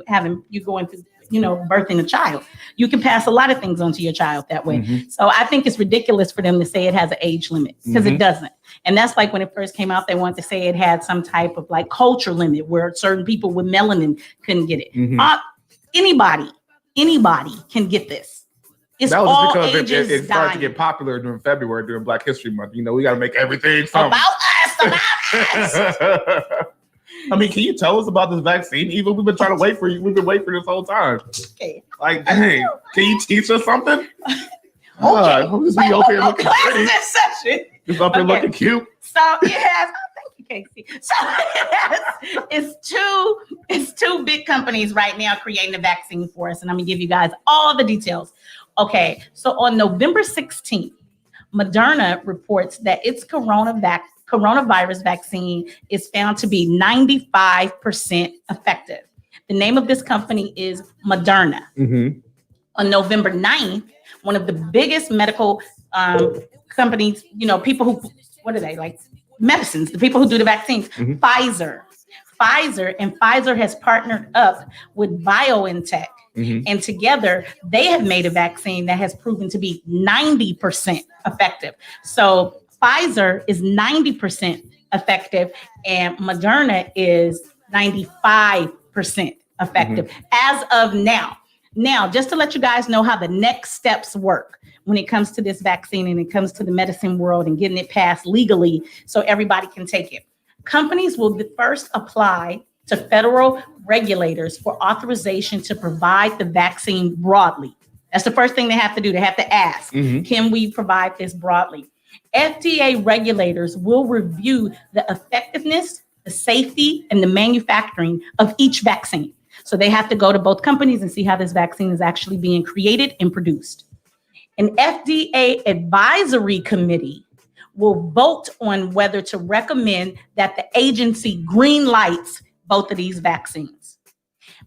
going through birthing a child. You can pass a lot of things onto your child that way. So I think it's ridiculous for them to say it has an age limit, because it doesn't. And that's like when it first came out, they wanted to say it had some type of like culture limit where certain people with melanin couldn't get it. Anybody can get this. It's that was all because ages it started to get popular during February, during Black History Month. We got to make everything about us. just about it. I mean, can you tell us about this vaccine? Eva, we've been trying to wait for you. We've been waiting for this whole time. Okay. Like, dang, can you teach us something? Okay. Who's he up here looking pretty? This session. He's up here looking cute. So it has. Thank you, K.C. So it's two big companies right now creating a vaccine for us, and I'm gonna give you guys all the details. Okay, so on November 16th, Moderna reports that its coronavirus vaccine is found to be 95% effective. The name of this company is Moderna. Mm-hmm. On November 9th, one of the biggest medical companies, people who, what are they, like medicines, the people who do the vaccines, Pfizer has partnered up with BioNTech. And together they have made a vaccine that has proven to be 90% effective. So Pfizer is 90% effective and Moderna is 95% effective as of now. Now, just to let you guys know how the next steps work when it comes to this vaccine and it comes to the medicine world and getting it passed legally so everybody can take it. Companies will first apply to federal regulators for authorization to provide the vaccine broadly. That's the first thing they have to do. They have to ask, can we provide this broadly? FDA regulators will review the effectiveness, the safety, and the manufacturing of each vaccine. So they have to go to both companies and see how this vaccine is actually being created and produced. An FDA advisory committee will vote on whether to recommend that the agency green lights both of these vaccines.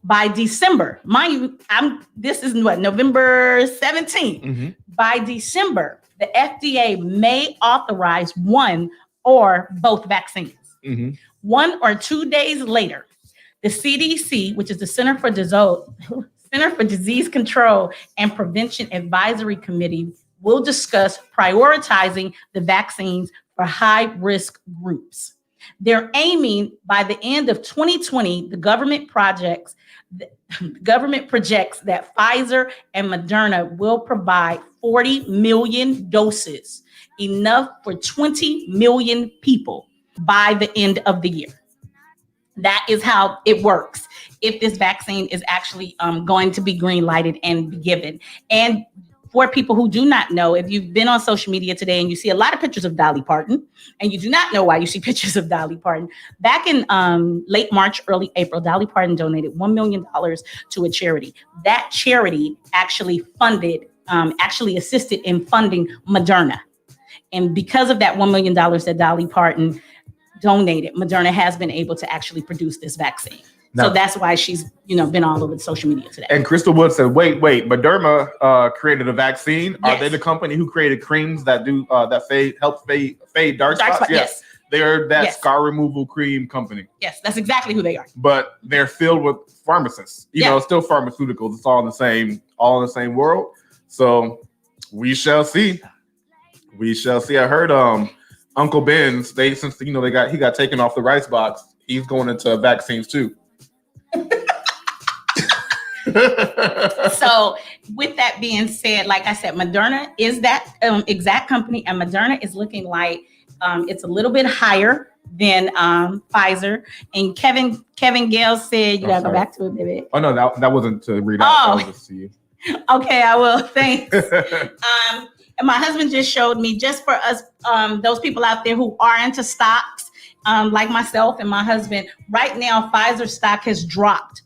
By December, mind you, this is November 17th. By December, the FDA may authorize one or both vaccines. 1 or 2 days later, the CDC, which is the Center for Disease Control and Prevention Advisory Committee, will discuss prioritizing the vaccines for high-risk groups. They're aiming by the end of 2020, the government projects that Pfizer and Moderna will provide 40 million doses, enough for 20 million people by the end of the year. That is how it works if this vaccine is actually going to be green lighted and be given. And for people who do not know, if you've been on social media today and you see a lot of pictures of Dolly Parton, and you do not know why you see pictures of Dolly Parton, back in late March, early April, Dolly Parton donated $1 million to a charity. That charity actually assisted in funding Moderna. And because of that $1 million that Dolly Parton donated, Moderna has been able to actually produce this vaccine. Now, so that's why she's, been all over social media today. And Crystal Wood said, wait, Moderna created a vaccine. Yes. Are they the company who created creams that do help fade dark spots? Yes. They're that scar removal cream company. Yes, that's exactly who they are. But they're filled with pharmacists. It's still pharmaceuticals. It's all in the same world. So we shall see. I heard Uncle Ben's, he got taken off the rice box. He's going into vaccines too. So with that being said, like I said, Moderna is that exact company, and Moderna is looking like it's a little bit higher than Pfizer. And Kevin Gale said, you gotta go back to it, baby. Oh no, that wasn't to read out. That was just to you. Okay, I will. Thanks. And my husband just showed me, just for us, those people out there who are into stocks, like myself and my husband, right now, Pfizer stock has dropped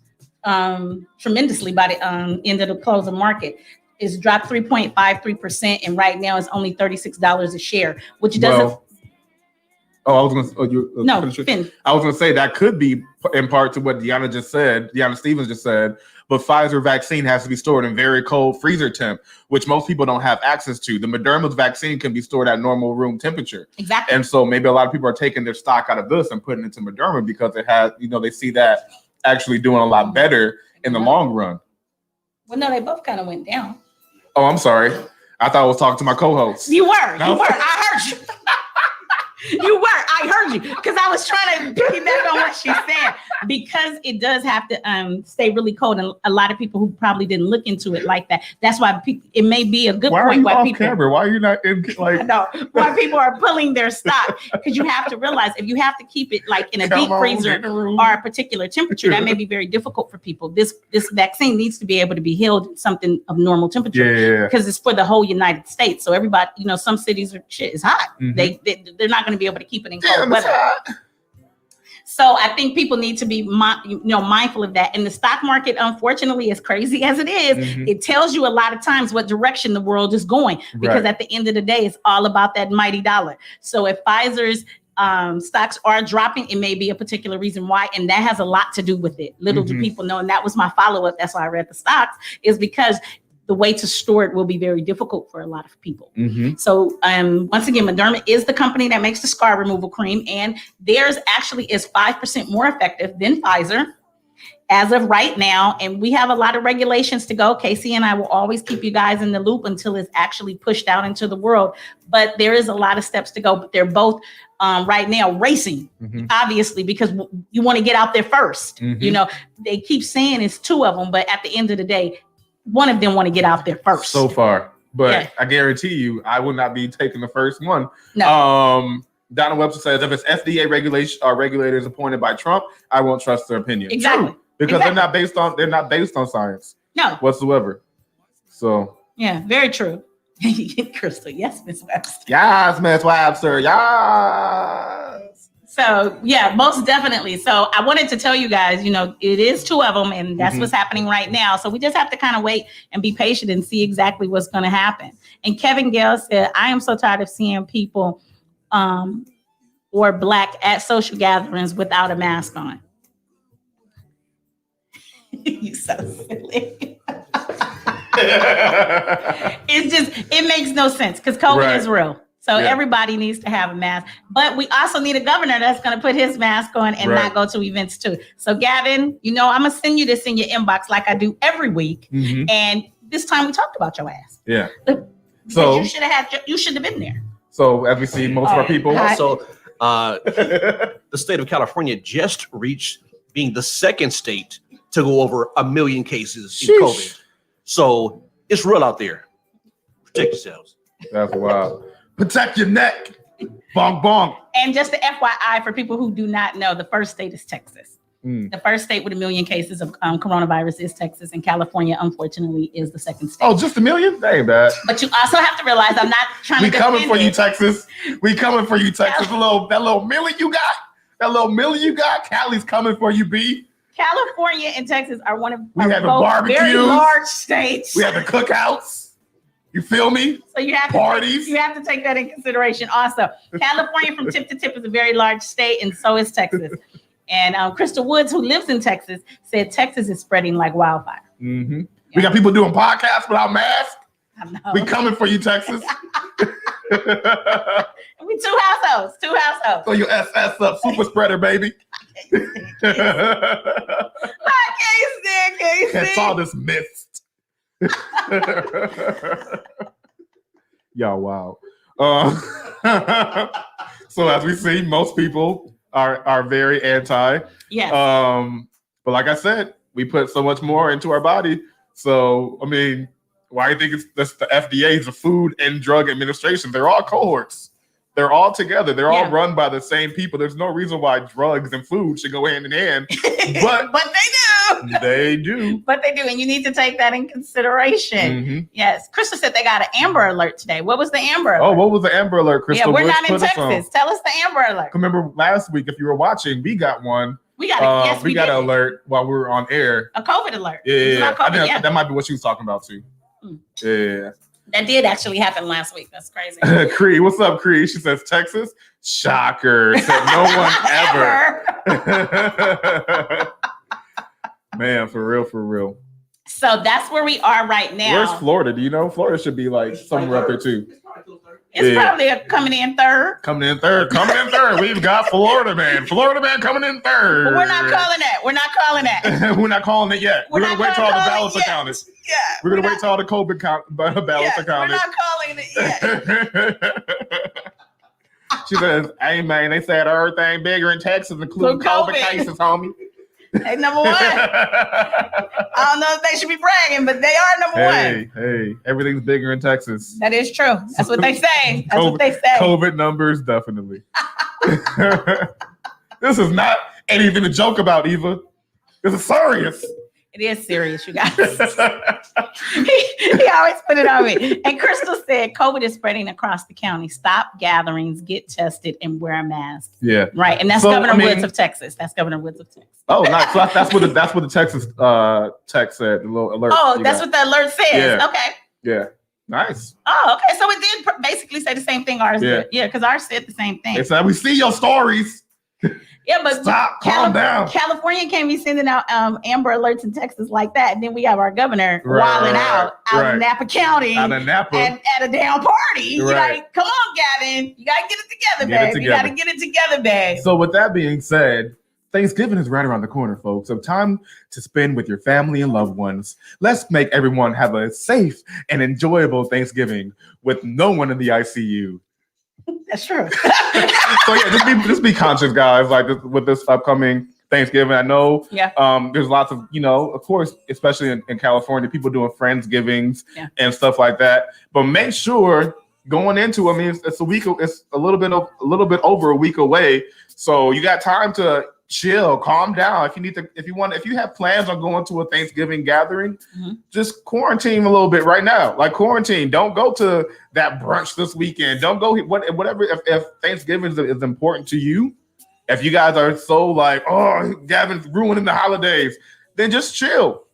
tremendously by the end of the close of market. It's dropped 3.53%, and right now it's only $36 a share, which doesn't. I was going to say that could be in part to what Deanna Stevens just said, but Pfizer vaccine has to be stored in very cold freezer temp, which most people don't have access to. The Moderna's vaccine can be stored at normal room temperature. Exactly. And so maybe a lot of people are taking their stock out of this and putting it into Moderna because it has, they see that actually doing a lot better in the long run. Well, no, they both kind of went down. Oh, I'm sorry. I thought I was talking to my co-host. You were. I heard you. You were. I heard you because I was trying to piggyback on what she said because it does have to stay really cold, and a lot of people who probably didn't look into it like that. That's why it may be a good Why point. are you Why off people, camera? Why are you not in like? I know why people are pulling their stock because you have to realize if you have to keep it like in a Come deep on, freezer in the room. or a particular temperature, that may be very difficult for people. This vaccine needs to be able to be held in something of normal temperature Yeah. because it's for the whole United States. So everybody, some cities are shit is hot. Mhm. They're not going to be able to keep it in Damn, cold it's weather. hot. So I think people need to be mindful of that. And the stock market, unfortunately, as crazy as it is, Mhm. it tells you a lot of times what direction the world is going. Because Right. at the end of the day, it's all about that mighty dollar. So if Pfizer's stocks are dropping, it may be a particular reason why, and that has a lot to do with it. Little do Mhm. people know, and that was my follow-up. That's why I read the stocks, is because the way to store it will be very difficult for a lot of people. Mhm. So once again, Moderna is the company that makes the scar removal cream, and theirs actually is 5% more effective than Pfizer as of right now. And we have a lot of regulations to go. K.C. and I will always keep you guys in the loop until it's actually pushed out into the world. But there is a lot of steps to go, but they're both right now racing, Mhm. obviously, because you want to get out there first. Mhm. They keep saying it's two of them, but at the end of the day, one of them want to get out there first. So far, but Yeah. I guarantee you, I would not be taking the first one. No. Donna Webster says if it's FDA regulators appointed by Trump, I won't trust their opinion. Exactly. True, because they're not based on science No. whatsoever. So Yeah, very true. Crystal, yes, Miss Webster. yes, Miss Webster, yes. So yeah, most definitely. So I wanted to tell you guys, it is two of them, and that's what's happening right now. So we just have to kind of wait and be patient and see exactly what's going to happen. And Kevin Gale said, "I am so tired of seeing people or Black at social gatherings without a mask on." You so silly. It makes no sense because COVID is real. So everybody needs to have a mask. But we also need a governor that's going to put his mask on and not go to events too. So Gavin, I'm going to send you this in your inbox like I do every week. Mhm. And this time we talked about your ass. Yeah. So you should have been there. So as we see, most of our people. Also, the state of California just reached being the second state to go over 1 million cases in COVID. So it's real out there. Protect yourselves. That's wild. Protect your neck. Bonk, bonk. And just the FYI for people who do not know, the first state is Texas. The first state with 1 million cases of coronavirus is Texas, and California, unfortunately, is the second state. Oh, just 1 million? That ain't bad. But you also have to realize I'm not trying to. We coming for you, Texas. We coming for you, Texas. That little million you got. Cali's coming for you, B. California and Texas are one of we have both very large states. We have the cookouts. You feel me? So you have parties. You have to take that in consideration. Also, California from tip to tip is a very large state, and so is Texas. And Crystal Woods, who lives in Texas, said Texas is spreading like wildfire. Mm-hmm. Yeah. We got people doing podcasts without masks. I know. We coming for you, Texas. We two households. So you SS up, super spreader, baby. It's all this mist. Y'all, wow. So as we see, most people are very anti. Yes. But like I said, we put so much more into our body. So I mean, why do you think it's the FDA, the Food and Drug Administration? They're all cohorts. They're all together. They're all run by the same people. There's no reason why drugs and food should go hand in hand. But they do. They do. But they do. And you need to take that in consideration. Mm-hmm. Yes. Crystal said they got an Amber Alert today. What was the Amber Alert? Oh, what was the Amber Alert, Crystal? Yeah, we're not in Texas. Tell us the Amber Alert. Remember last week, if you were watching, we got one. We got we got an alert while we were on air. A COVID alert. Yeah. I think that might be what she was talking about too. Yeah. That did actually happen last week. That's crazy. Cree, what's up, Cree? She says, Texas? Shocker. Said no one ever. Man, for real. So that's where we are right now. Where's Florida? Do you know? Florida should be like somewhere up there too. It's probably coming in third. Coming in third. We've got Florida man coming in third. But we're not calling that. We're not calling it yet. We're going to wait till all the ballots are counted. Yeah. We're going to wait till all the COVID ballots are counted. We're not calling it yet. She says, "Hey man, they said everything bigger in Texas, including COVID cases, homie." They number one. I don't know if they should be bragging, but they are number one. Hey, everything's bigger in Texas. That is true. That's what they say. That's what they say. COVID numbers, definitely. This is not anything to joke about, Eva. This is serious. It is serious, you guys. he always put it on me. And Crystal said, COVID is spreading across the county. Stop gatherings, get tested, and wear a mask. Yeah. Right. And that's Governor Woods of Texas. That's Governor Woods of Texas. Oh, nice. So that's what the Texas text said, the little alert. Oh, that's what the alert says. Yeah. Okay. Yeah. Nice. Oh, okay. So it did basically say the same thing ours did. Yeah, because ours said the same thing. It's like, we see your stories. Yeah, but stop, calm down. California can't be sending out Amber alerts in Texas like that. And then we have our governor wilding out in Napa County out of Napa at a damn party. Right. Like, come on, Gavin. You got to get it together, babe. You got to get it together, babe. So with that being said, Thanksgiving is right around the corner, folks. So time to spend with your family and loved ones. Let's make everyone have a safe and enjoyable Thanksgiving with no one in the ICU. That's true. So yeah, just be conscious, guys. Like with this upcoming Thanksgiving, I know there's lots of, of course, especially in California, people doing Friendsgivings and stuff like that. But make sure going into, it's a week, it's a little bit over a week away. So you got time to chill, calm down. If you have plans on going to a Thanksgiving gathering, just quarantine a little bit right now. Like quarantine. Don't go to that brunch this weekend. Don't go whatever. If Thanksgiving is important to you, if you guys are so like, oh, Gavin's ruining the holidays, then just chill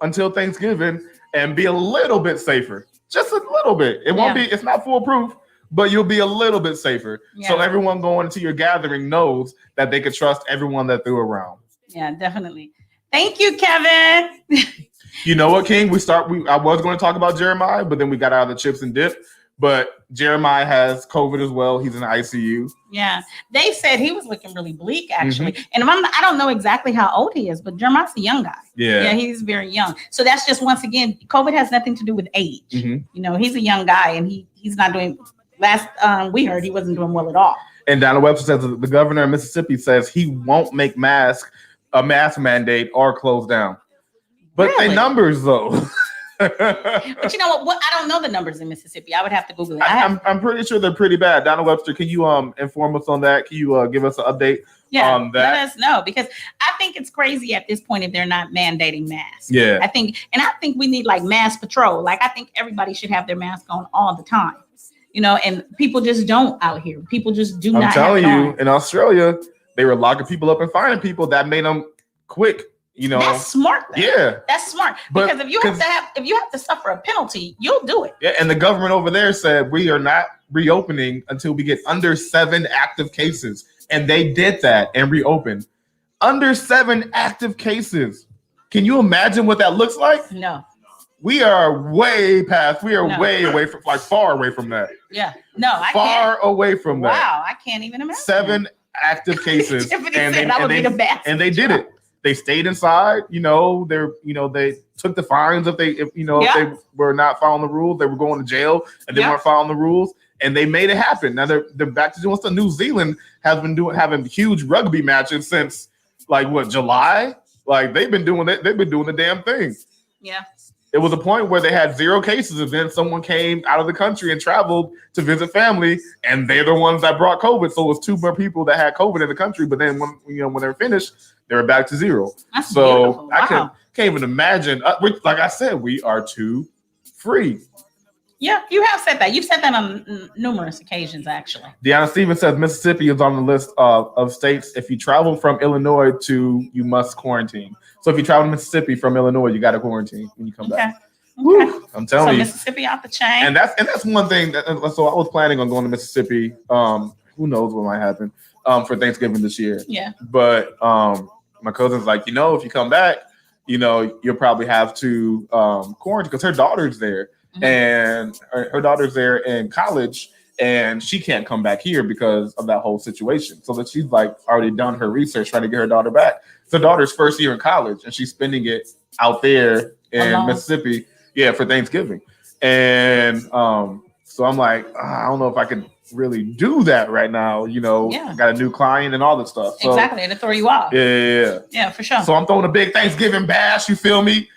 until Thanksgiving and be a little bit safer. Just a little bit. It won't be. It's not foolproof, but you'll be a little bit safer. Yeah. So everyone going into your gathering knows that they can trust everyone that they're around. Yeah, definitely. Thank you, Kevin. You know what, King? I was going to talk about Jeremiah, but then we got out of the chips and dip. But Jeremiah has COVID as well. He's in the ICU. Yeah. They said he was looking really bleak, actually. And I don't know exactly how old he is, but Jeremiah's a young guy. Yeah, he's very young. So that's just, once again, COVID has nothing to do with age. He's a young guy, and he's not doing... Last we heard, he wasn't doing well at all. And Donald Webster says the governor of Mississippi says he won't make a mask mandate or close down. But the numbers, though. But you know what? I don't know the numbers in Mississippi. I would have to Google it. I'm pretty sure they're pretty bad. Donald Webster, can you inform us on that? Can you give us an update on that? Let us know, because I think it's crazy at this point if they're not mandating masks. Yeah. I think we need like mass patrol. Like, I think everybody should have their mask on all the time. And people just don't out here. People just do not. I'm telling you, in Australia, they were locking people up and fining people. That made them quick. That's smart. Though. Yeah, that's smart. Because if you have to suffer a penalty, you'll do it. Yeah, and the government over there said we are not reopening until we get under 7 active cases, and they did that and reopened. Under 7 active cases. Can you imagine what that looks like? No. We are way past. We are way away from, far away from that. Yeah. No, I can't. Far away from that. Wow, I can't even imagine. 7 active cases. and they did it. They stayed inside. They took the fines if they were not following the rules. They were going to jail and they weren't following the rules. And they made it happen. Now they're back to doing stuff. New Zealand has been having huge rugby matches since July. Like they've been doing it. They've been doing the damn thing. Yeah. It was a point where they had 0 cases, and then someone came out of the country and traveled to visit family, and they're the ones that brought COVID. So it was 2 more people that had COVID in the country. But then when they're finished, they were back to 0. That's beautiful. Wow. I can't even imagine. Like I said, we are too free. Yeah, you have said that. You've said that on numerous occasions, actually. Deanna Stevens says Mississippi is on the list of states. If you travel from Illinois you must quarantine. So if you travel to Mississippi from Illinois, you got to quarantine when you come back. Woo, I'm telling you. Mississippi out the chain. And that's one thing. So I was planning on going to Mississippi. Who knows what might happen for Thanksgiving this year. Yeah. But my cousin's like, if you come back, you'll probably have to quarantine because her daughter's there. And her daughter's there in college, and she can't come back here because of that whole situation. So that she's already done her research trying to get her daughter back. It's her daughter's first year in college, and she's spending it out there in Mississippi, for Thanksgiving. And so So I'm like, I don't know if I could really do that right now. Got a new client and all this stuff. So, exactly, it'll throw you off. Yeah, for sure. So I'm throwing a big Thanksgiving bash. You feel me?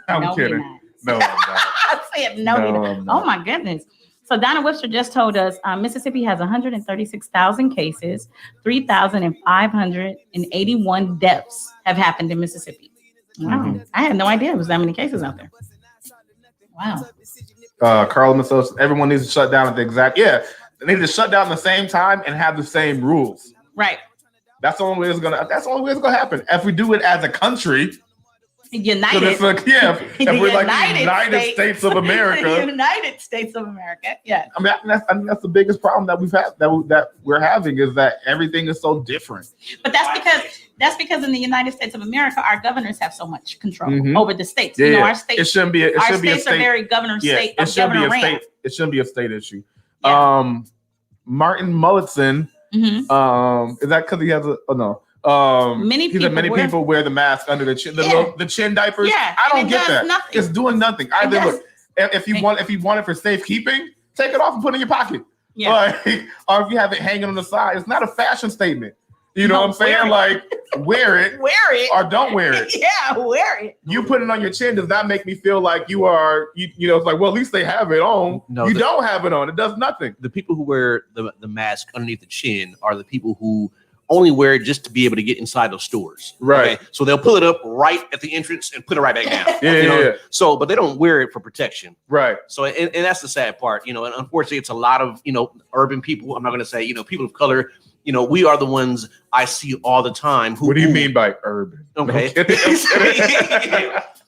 I'm No, kidding. you're not. No, I'm not. I said no. No, You're I'm not. not. Oh my goodness. So Donna Webster just told us Mississippi has 136,000 cases, 3,581 deaths have happened in Mississippi. Wow, I had no idea it was that many cases out there. Wow. Carla Masos, everyone needs to shut down at the exact. Yeah, they need to shut down at the same time and have the same rules. Right. That's the only way it's gonna happen. If we do it as a country, United. if we're like the United States of America, The United States of America. Yeah. I mean, that's the biggest problem that we've had that we're having is that everything is so different. But that's because in the United States of America, our governors have so much control over the states. Yeah, our states. It shouldn't be. It our should be a states state. are very governor state. It should be a state. It shouldn't be a state issue. Yeah. Martin Mullitson. Is that because he has a? Oh no. Many people wear the mask under the chin, the chin diapers. Yeah, I don't get that. Nothing. It's doing nothing. Either look, if you want it for safekeeping, take it off and put it in your pocket. Yeah. Or if you have it hanging on the side, it's not a fashion statement. You know what I'm saying? Wear it. Wear it. Or don't wear it. Yeah, wear it. You put it on your chin does not make me feel like you are, it's like, well, at least they have it on. No, you don't have it on. It does nothing. The people who wear the mask underneath the chin are the people who only wear it just to be able to get inside those stores. Right. Okay? So they'll pull it up right at the entrance and put it right back down. Yeah. So, but they don't wear it for protection. Right. So, and that's the sad part, and unfortunately it's a lot of, urban people. I'm not going to say, people of color, we are the ones I see all the time. What do you mean by urban? Okay.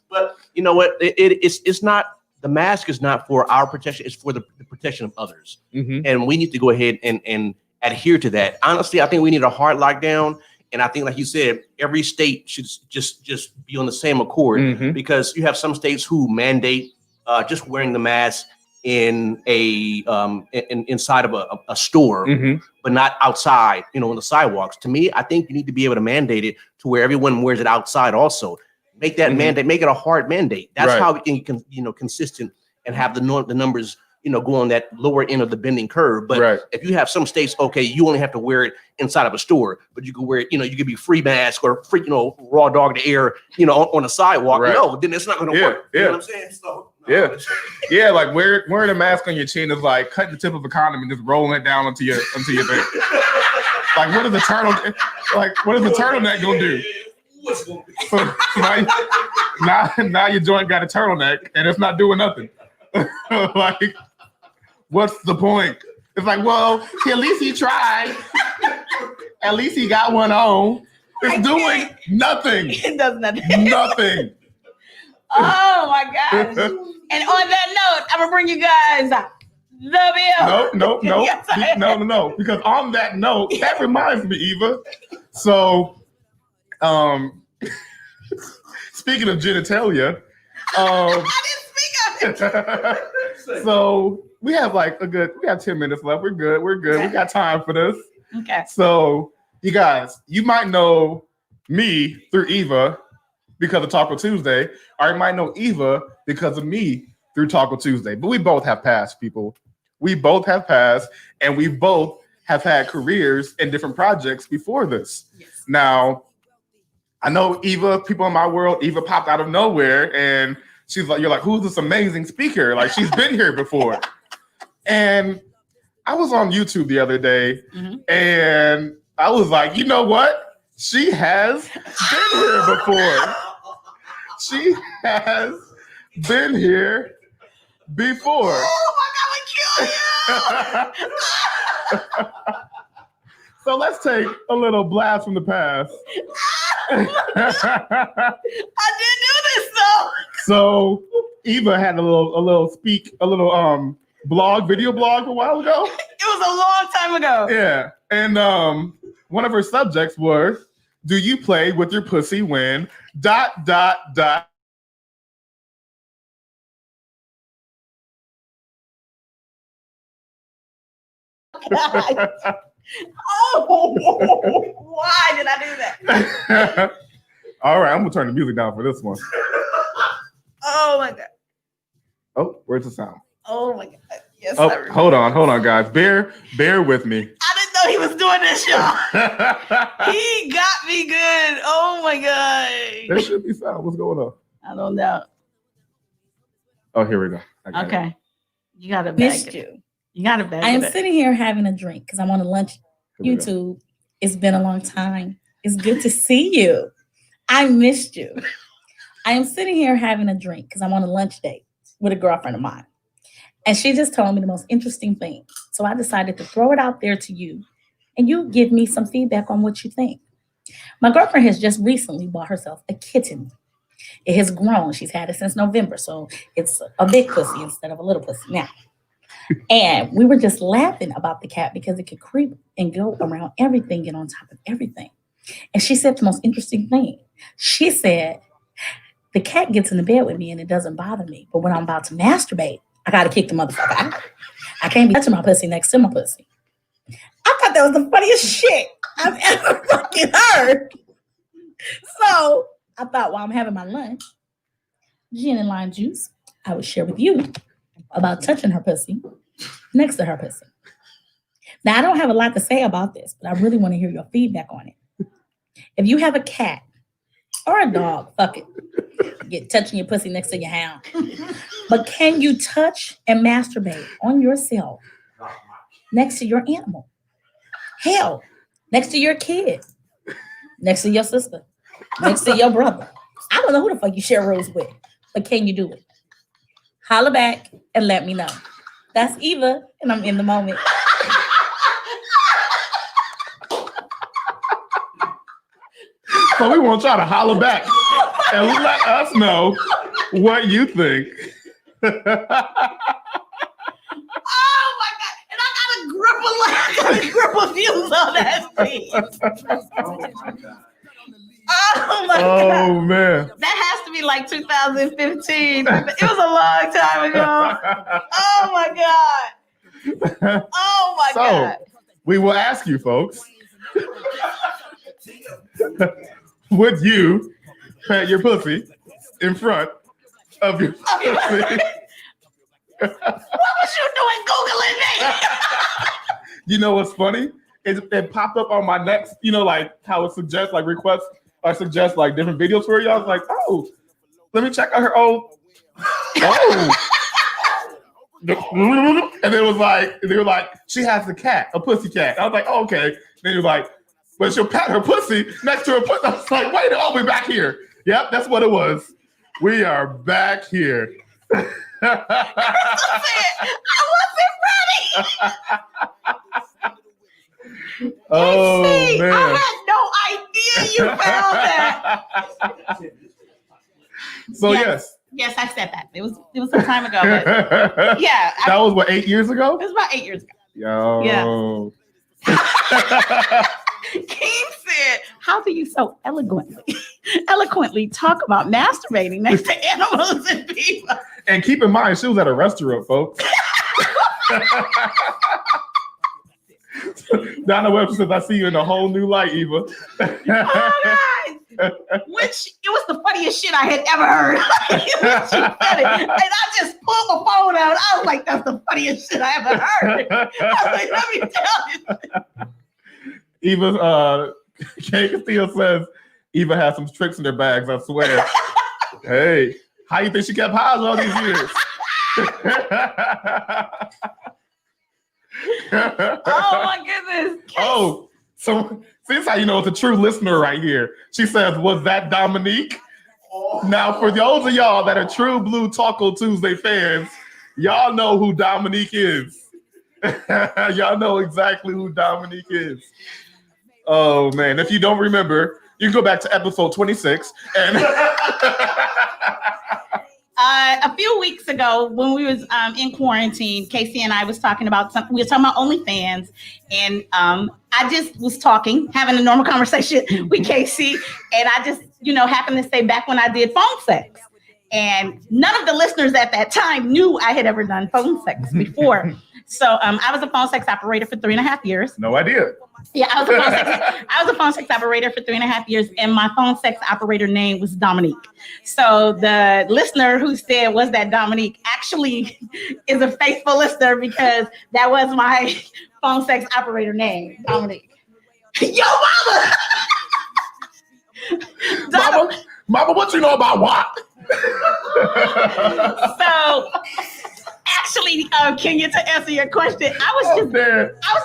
But you know what? It's not, the mask is not for our protection. It's for the protection of others. And we need to go ahead and adhere to that. Honestly, I think we need a hard lockdown. And I think, like you said, every state should just be on the same accord because you have some states who mandate just wearing the mask in inside of a store, but not outside, on the sidewalks. To me, I think you need to be able to mandate it to where everyone wears it outside also. Make that mandate, make it a hard mandate. That's how we can consistent and have the numbers, go on that lower end of the bending curve. But if you have some states, okay, you only have to wear it inside of a store, but you can wear it, you could be free mask or free, raw dog the air, on the sidewalk. No, then it's not going to work. You know what I'm saying? So, yeah, like wearing a mask on your chin is like cutting the tip of a condom and just rolling it down onto your thing. Like what is the turtleneck gonna do? So now your joint got a turtleneck and it's not doing nothing. Like, what's the point? It's like, well, at least he tried. At least he got one on. It's doing nothing. It does nothing. Nothing. Oh my gosh. And on that note, I'm gonna bring you guys the bill. No. Yes, no. Because on that note, that reminds me, Eva. So, speaking of genitalia, I didn't speak of it. So we have 10 minutes left. We're good. Okay. We got time for this. Okay. So you guys, you might know me through Eva because of Taco Tuesday, or you might know Eva because of me through Taco Tuesday. But we both have passed, people. We both have passed, and we both have had careers in different projects before this. Yes. Now, I know Eva, people in my world, Eva popped out of nowhere, and she's like, you're like, who's this amazing speaker? Like, she's been here before. And I was on YouTube the other day, and I was like, you know what? She has been here before. She has been here before. Oh my God, we killed you! So let's take a little blast from the past. I did do this though. So Eva had a little video blog a while ago. It was a long time ago. Yeah. And one of her subjects was, do you play with your pussy when ... Oh, why did I do that? All right, I'm gonna turn the music down for this one. Oh my God. Oh, where's the sound? Oh my God. Yes, Oh, I remember. hold on, guys. Bear with me. I didn't know he was doing this, y'all. He got me good. Oh my god. There should be sound. What's going on? I don't know. Oh, here we go. I got it. Okay. You gotta Missed bag it. you. You gotta bag I am it. sitting here having a drink because I'm on a lunch. Here we go. YouTube. It's been a long time. It's good to see you. I missed you. I am sitting here having a drink because I'm on a lunch date with a girlfriend of mine. And she just told me the most interesting thing. So I decided to throw it out there to you and you give me some feedback on what you think. My girlfriend has just recently bought herself a kitten. It has grown. She's had it since November. So it's a big pussy instead of a little pussy now. And we were just laughing about the cat because it could creep and go around everything, get on top of everything. And she said the most interesting thing. She said, the cat gets in the bed with me and it doesn't bother me. But when I'm about to masturbate, I got to kick the motherfucker out. I can't be touching my pussy next to my pussy. I thought that was the funniest shit I've ever fucking heard. So I thought while I'm having my lunch, gin and lime juice, I would share with you about touching her pussy next to her pussy. Now, I don't have a lot to say about this, but I really want to hear your feedback on it. If you have a cat or a dog, fuck it. Get touching your pussy next to your hound. But can you touch and masturbate on yourself next to your animal? Hell, next to your kid, next to your sister, next to your brother. I don't know who the fuck you share rooms with, but can you do it? Holla back and let me know. That's Eva, and I'm in the moment. So we want y'all to holler back and let us know what you think. Oh my god! And I got a grip of views on that thing. Oh my god! Oh man. That has to be like 2015. It was a long time ago. Oh my god! Oh my god! We will ask you, folks. Would you pat your pussy in front of your pussy? What was you doing Googling me? You know what's funny? It popped up on my next, like how it suggests like requests or suggests like different videos for you. I was like, oh, let me check out her old. Oh. And it was like, they were like, she has a cat, a pussy cat. I was like, oh, okay. Then you were like, but she'll pat her pussy next to her pussy. I was like, wait, we're back here. Yep, that's what it was. We are back here. I wasn't ready. Oh, See, man. I had no idea you found that. So, yes. Yes, I said that. It was some time ago. But yeah. That was what, 8 years ago? It was about 8 years ago. Yo. Yeah. King said, how do you so eloquently talk about masturbating next to animals and people? And keep in mind, she was at a restaurant, folks. Donna Webster says, I see you in a whole new light, Eva. Oh, guys. Which, it was the funniest shit I had ever heard. She said it, and I just pulled my phone out. I was like, that's the funniest shit I ever heard. I was like, let me tell you. Eva, K.C. says, Eva has some tricks in her bags, I swear. Hey, how you think she kept highs all these years? Oh my goodness. Oh, so see how you know it's a true listener right here. She says, was that Dominique? Now, for those of y'all that are true Blue Taco Tuesday fans, y'all know who Dominique is. Y'all know exactly who Dominique is. Oh, man. If you don't remember, you can go back to episode 26. And a few weeks ago, when we was in quarantine, K.C. and I was talking about we were talking about OnlyFans, and I just was having a normal conversation with K.C., and I just, happened to say back when I did phone sex, and none of the listeners at that time knew I had ever done phone sex before. So I was a phone sex operator for 3.5 years. No idea. Yeah, I was a phone sex operator for 3.5 years, and my phone sex operator name was Dominique. So the listener who said, "Was that Dominique?" actually is a faithful listener because that was my phone sex operator name, Dominique. Yo, mama! Mama, what you know about what? So actually, Kenya, to answer your question, I was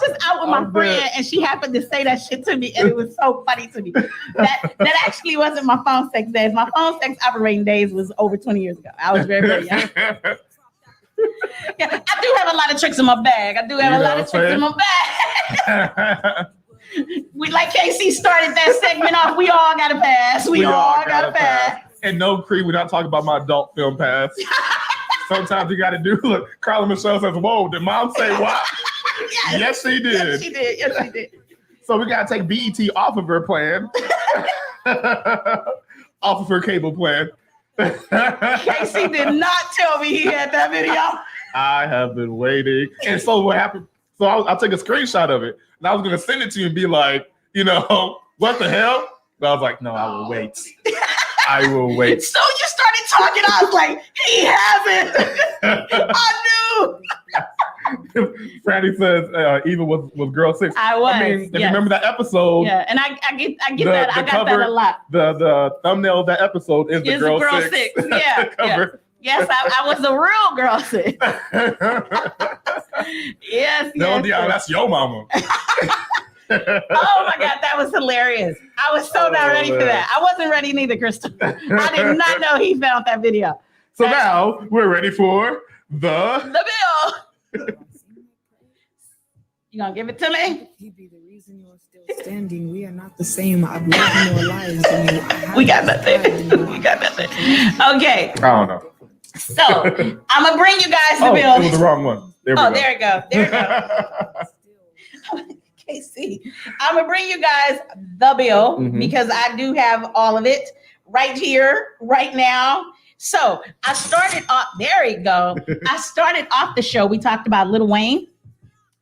just out with my friend, and she happened to say that shit to me, and it was so funny to me. That actually wasn't my phone sex days. My phone sex operating days was over 20 years ago. I was very, very young. Yeah, I do have a lot of tricks in my bag. I do have a lot of tricks in my bag. We, like K.C. started that segment off. We all got a pass. We all got a pass. And no, Cree, we're not talking about my adult film pass. Sometimes you got to do. Look, Carla Michelle says, "Whoa, did Mom say what?" Yes, she did. Yes, she did. Yes, she did. So we got to take BET off of her plan, off of her cable plan. K.C. did not tell me he had that video. I have been waiting. And so what happened? So I'll take a screenshot of it, and I was going to send it to you and be like, what the hell? But I was like, no, I will wait. I will wait. So you started talking. I was like, he hasn't. I knew. Franny says Eva was girl 6. I was. I mean, if you remember that episode. Yeah, and I get that. I got that a lot. The thumbnail of that episode is the girl 6. Yeah. Yeah. Yes, I was a real girl 6. Yes. No, yes, yes. That's your mama. Oh my God, that was hilarious. I was so not ready for that. I wasn't ready neither, Crystal. I did not know he found that video. So now we're ready for the bill. You gonna give it to me? He be the reason you're still standing. We are not the same. I've lived more lives than you. We got nothing. We got nothing. Okay. I don't know. So I'm gonna bring you guys the bill. It was the wrong one. There we go. There you go. There you go. KC. I'm gonna bring you guys the bill because I do have all of it right here, right now. So I started off. There you go. I started off the show. We talked about Lil Wayne.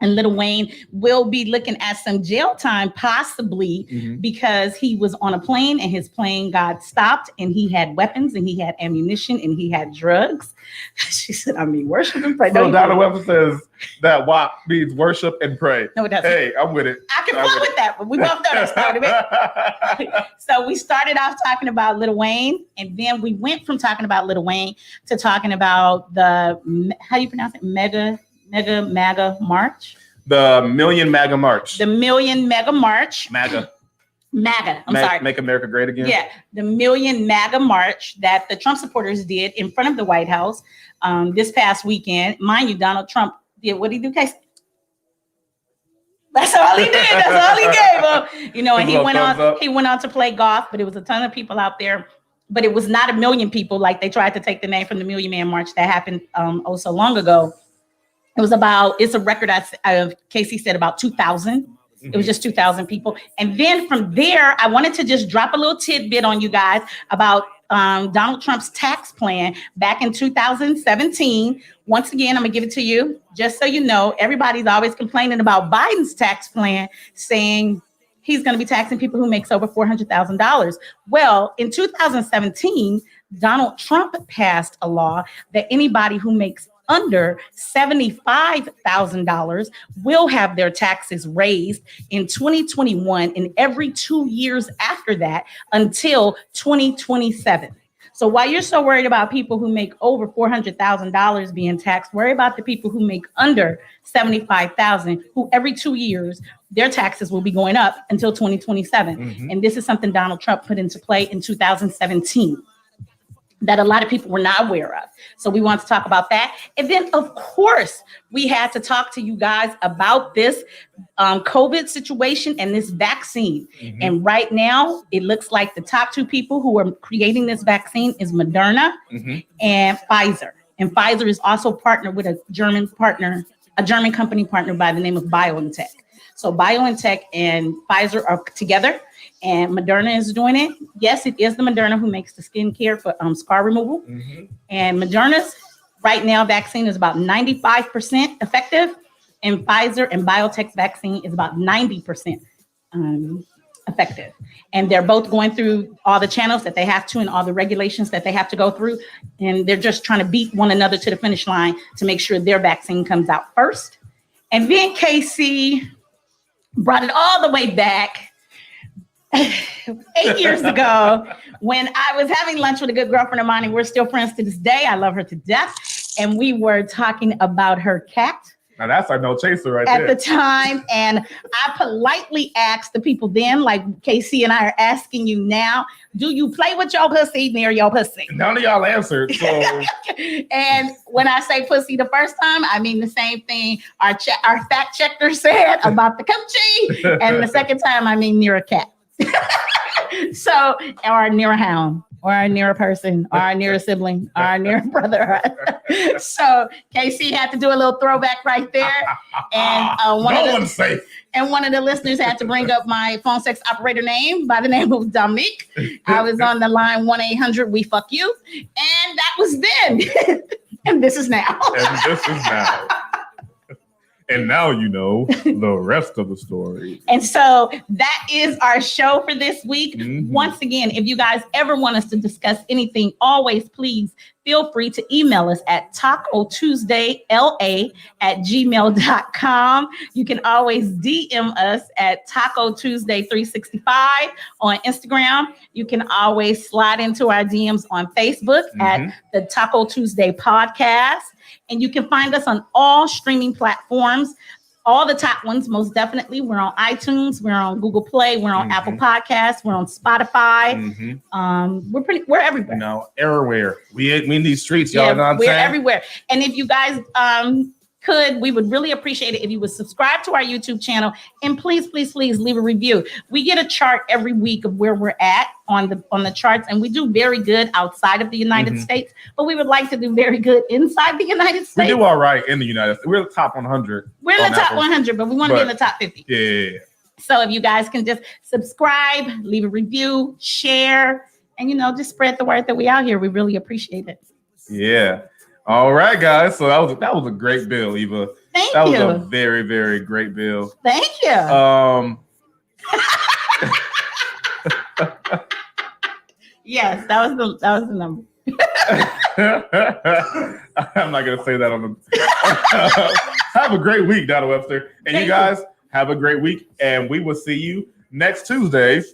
And Lil Wayne will be looking at some jail time, possibly because he was on a plane and his plane got stopped and he had weapons and he had ammunition and he had drugs. She said, worship and pray. So Donna Webster says that WAP means worship and pray. No, it doesn't. Hey, I'm with it. I can flow with that, but we both know that's part of it. So we started off talking about Lil Wayne, and then we went from talking about Lil Wayne to talking about the, how do you pronounce it? Mega MAGA March. The Million MAGA March. The Million MAGA March. MAGA. I'm sorry. Make America Great Again. Yeah. The Million MAGA March that the Trump supporters did in front of the White House this past weekend. Mind you, Donald Trump did, what did he do, Casey? That's all he did. That's all he gave him. And he went on to play golf, but it was a ton of people out there. But it was not 1 million people like they tried to take the name from the Million Man March that happened so long ago. It's a record, Casey said about 2,000. It was just 2,000 people. And then from there, I wanted to just drop a little tidbit on you guys about Donald Trump's tax plan back in 2017. Once again, I'm gonna give it to you, just so you know. Everybody's always complaining about Biden's tax plan, saying he's gonna be taxing people who makes over $400,000. Well, in 2017, Donald Trump passed a law that anybody who makes under $75,000 will have their taxes raised in 2021 and every 2 years after that until 2027. So while you're so worried about people who make over $400,000 being taxed, worry about the people who make under $75,000, who every 2 years their taxes will be going up until 2027. And this is something Donald Trump put into play in 2017. That a lot of people were not aware of. So we want to talk about that. And then, of course, we had to talk to you guys about this COVID situation and this vaccine. And right now, it looks like the top 2 people who are creating this vaccine is Moderna and Pfizer. And Pfizer is also partnered with a German company partner by the name of BioNTech. So BioNTech and Pfizer are together. And Moderna is doing it. Yes, it is the Moderna who makes the skincare for scar removal. And Moderna's right now vaccine is about 95% effective. And Pfizer and BioNTech vaccine is about 90% effective. And they're both going through all the channels that they have to and all the regulations that they have to go through. And they're just trying to beat one another to the finish line to make sure their vaccine comes out first. And Eva and K.C. brought it all the way back 8 years ago when I was having lunch with a good girlfriend of mine, and we're still friends to this day. I love her to death. And we were talking about her cat. Now that's our no chaser right at there. the time. And I politely asked the people then, like KC and I are asking you now, do you play with your pussy near your pussy? None of y'all answered. So And when I say pussy the first time, I mean the same thing our fact checker said about the coochie. And the second time, I mean near a cat. So, or near a hound, or near a person, or near a sibling, or near a brother. So KC had to do a little throwback right there. And one's safe. And one of the listeners had to bring up my phone sex operator name by the name of Dominique. I was on the line 1-800-WE-FUCK-YOU. And that was then. And this is now. And this is now. And now you know the rest of the story. And so that is our show for this week. Mm-hmm. Once again, if you guys ever want us to discuss anything, always please feel free to email us at tacotuesdayla@gmail.com. You can always DM us at Taco Tuesday 365 on Instagram. You can always slide into our DMs on Facebook at the Taco Tuesday Podcast. And you can find us on all streaming platforms, all the top ones, most definitely. We're on iTunes, we're on Google Play, we're on Apple Podcasts, we're on Spotify. We're everywhere. You know, everywhere. We in these streets, y'all know what I'm we're saying? everywhere. And if you guys we would really appreciate it if you would subscribe to our YouTube channel and please leave a review. We get a chart every week of where we're at on the charts, and we do very good outside of the United States, but we would like to do very good inside the United States. We do all right in the United States. We're the top 100. We're in the top 100, but we want to be in the top 50. Yeah. So if you guys can just subscribe, leave a review, share, and just spread the word that we out here. We really appreciate it. Yeah. All right, guys. So that was a great bill, Eva. Thank that you. was a very, very great bill. Thank you. Yes, that was the number. I'm not gonna say that on the. Have a great week, Donna Webster, and you guys have a great week, and we will see you next Tuesday.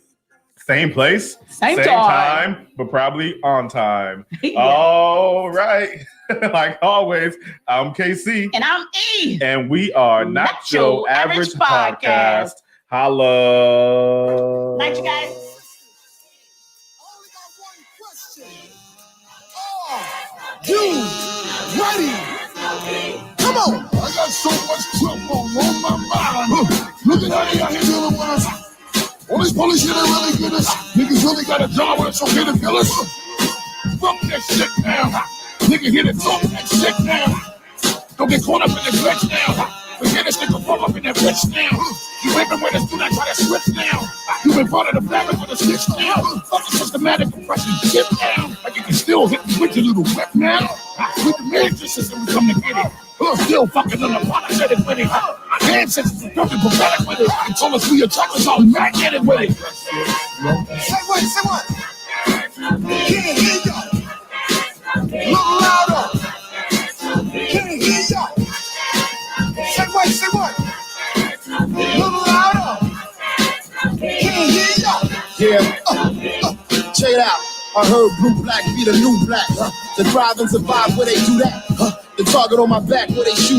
Same place, same time, but probably on time. Yeah. All right. Like always, I'm KC. And I'm E. And we are Not Your Average Podcast. Holla. Night, you guys. You ready? Come on. I got so much trouble on my mind. Look at how they out here dealing with us. All this police shit ain't really good us. Niggas really got a job where it's okay to kill us. Fuck that shit now. Nigga hit it, talk that shit now. Don't get caught up in the glitch now. Forget this nigga fall up in that bitch now. You ain't been with us, do not try to switch now. You been part of the fabric with a stitch now. Fucking systematic compression shit now. Like you can still hit me with your little whip now. With the major system, we come to get it. Still fucking unapologetic with it. Ancestors are fucking prophetic with it. They told us we attackers all magnetic with it. Say what? Can't hear ya. Little louder. Can't hear ya. Say what? Little louder. Can't hear ya. Yeah. Check it out. I heard blue black be the new black. The drive and survive where they do that. The target on my back where they shoot at.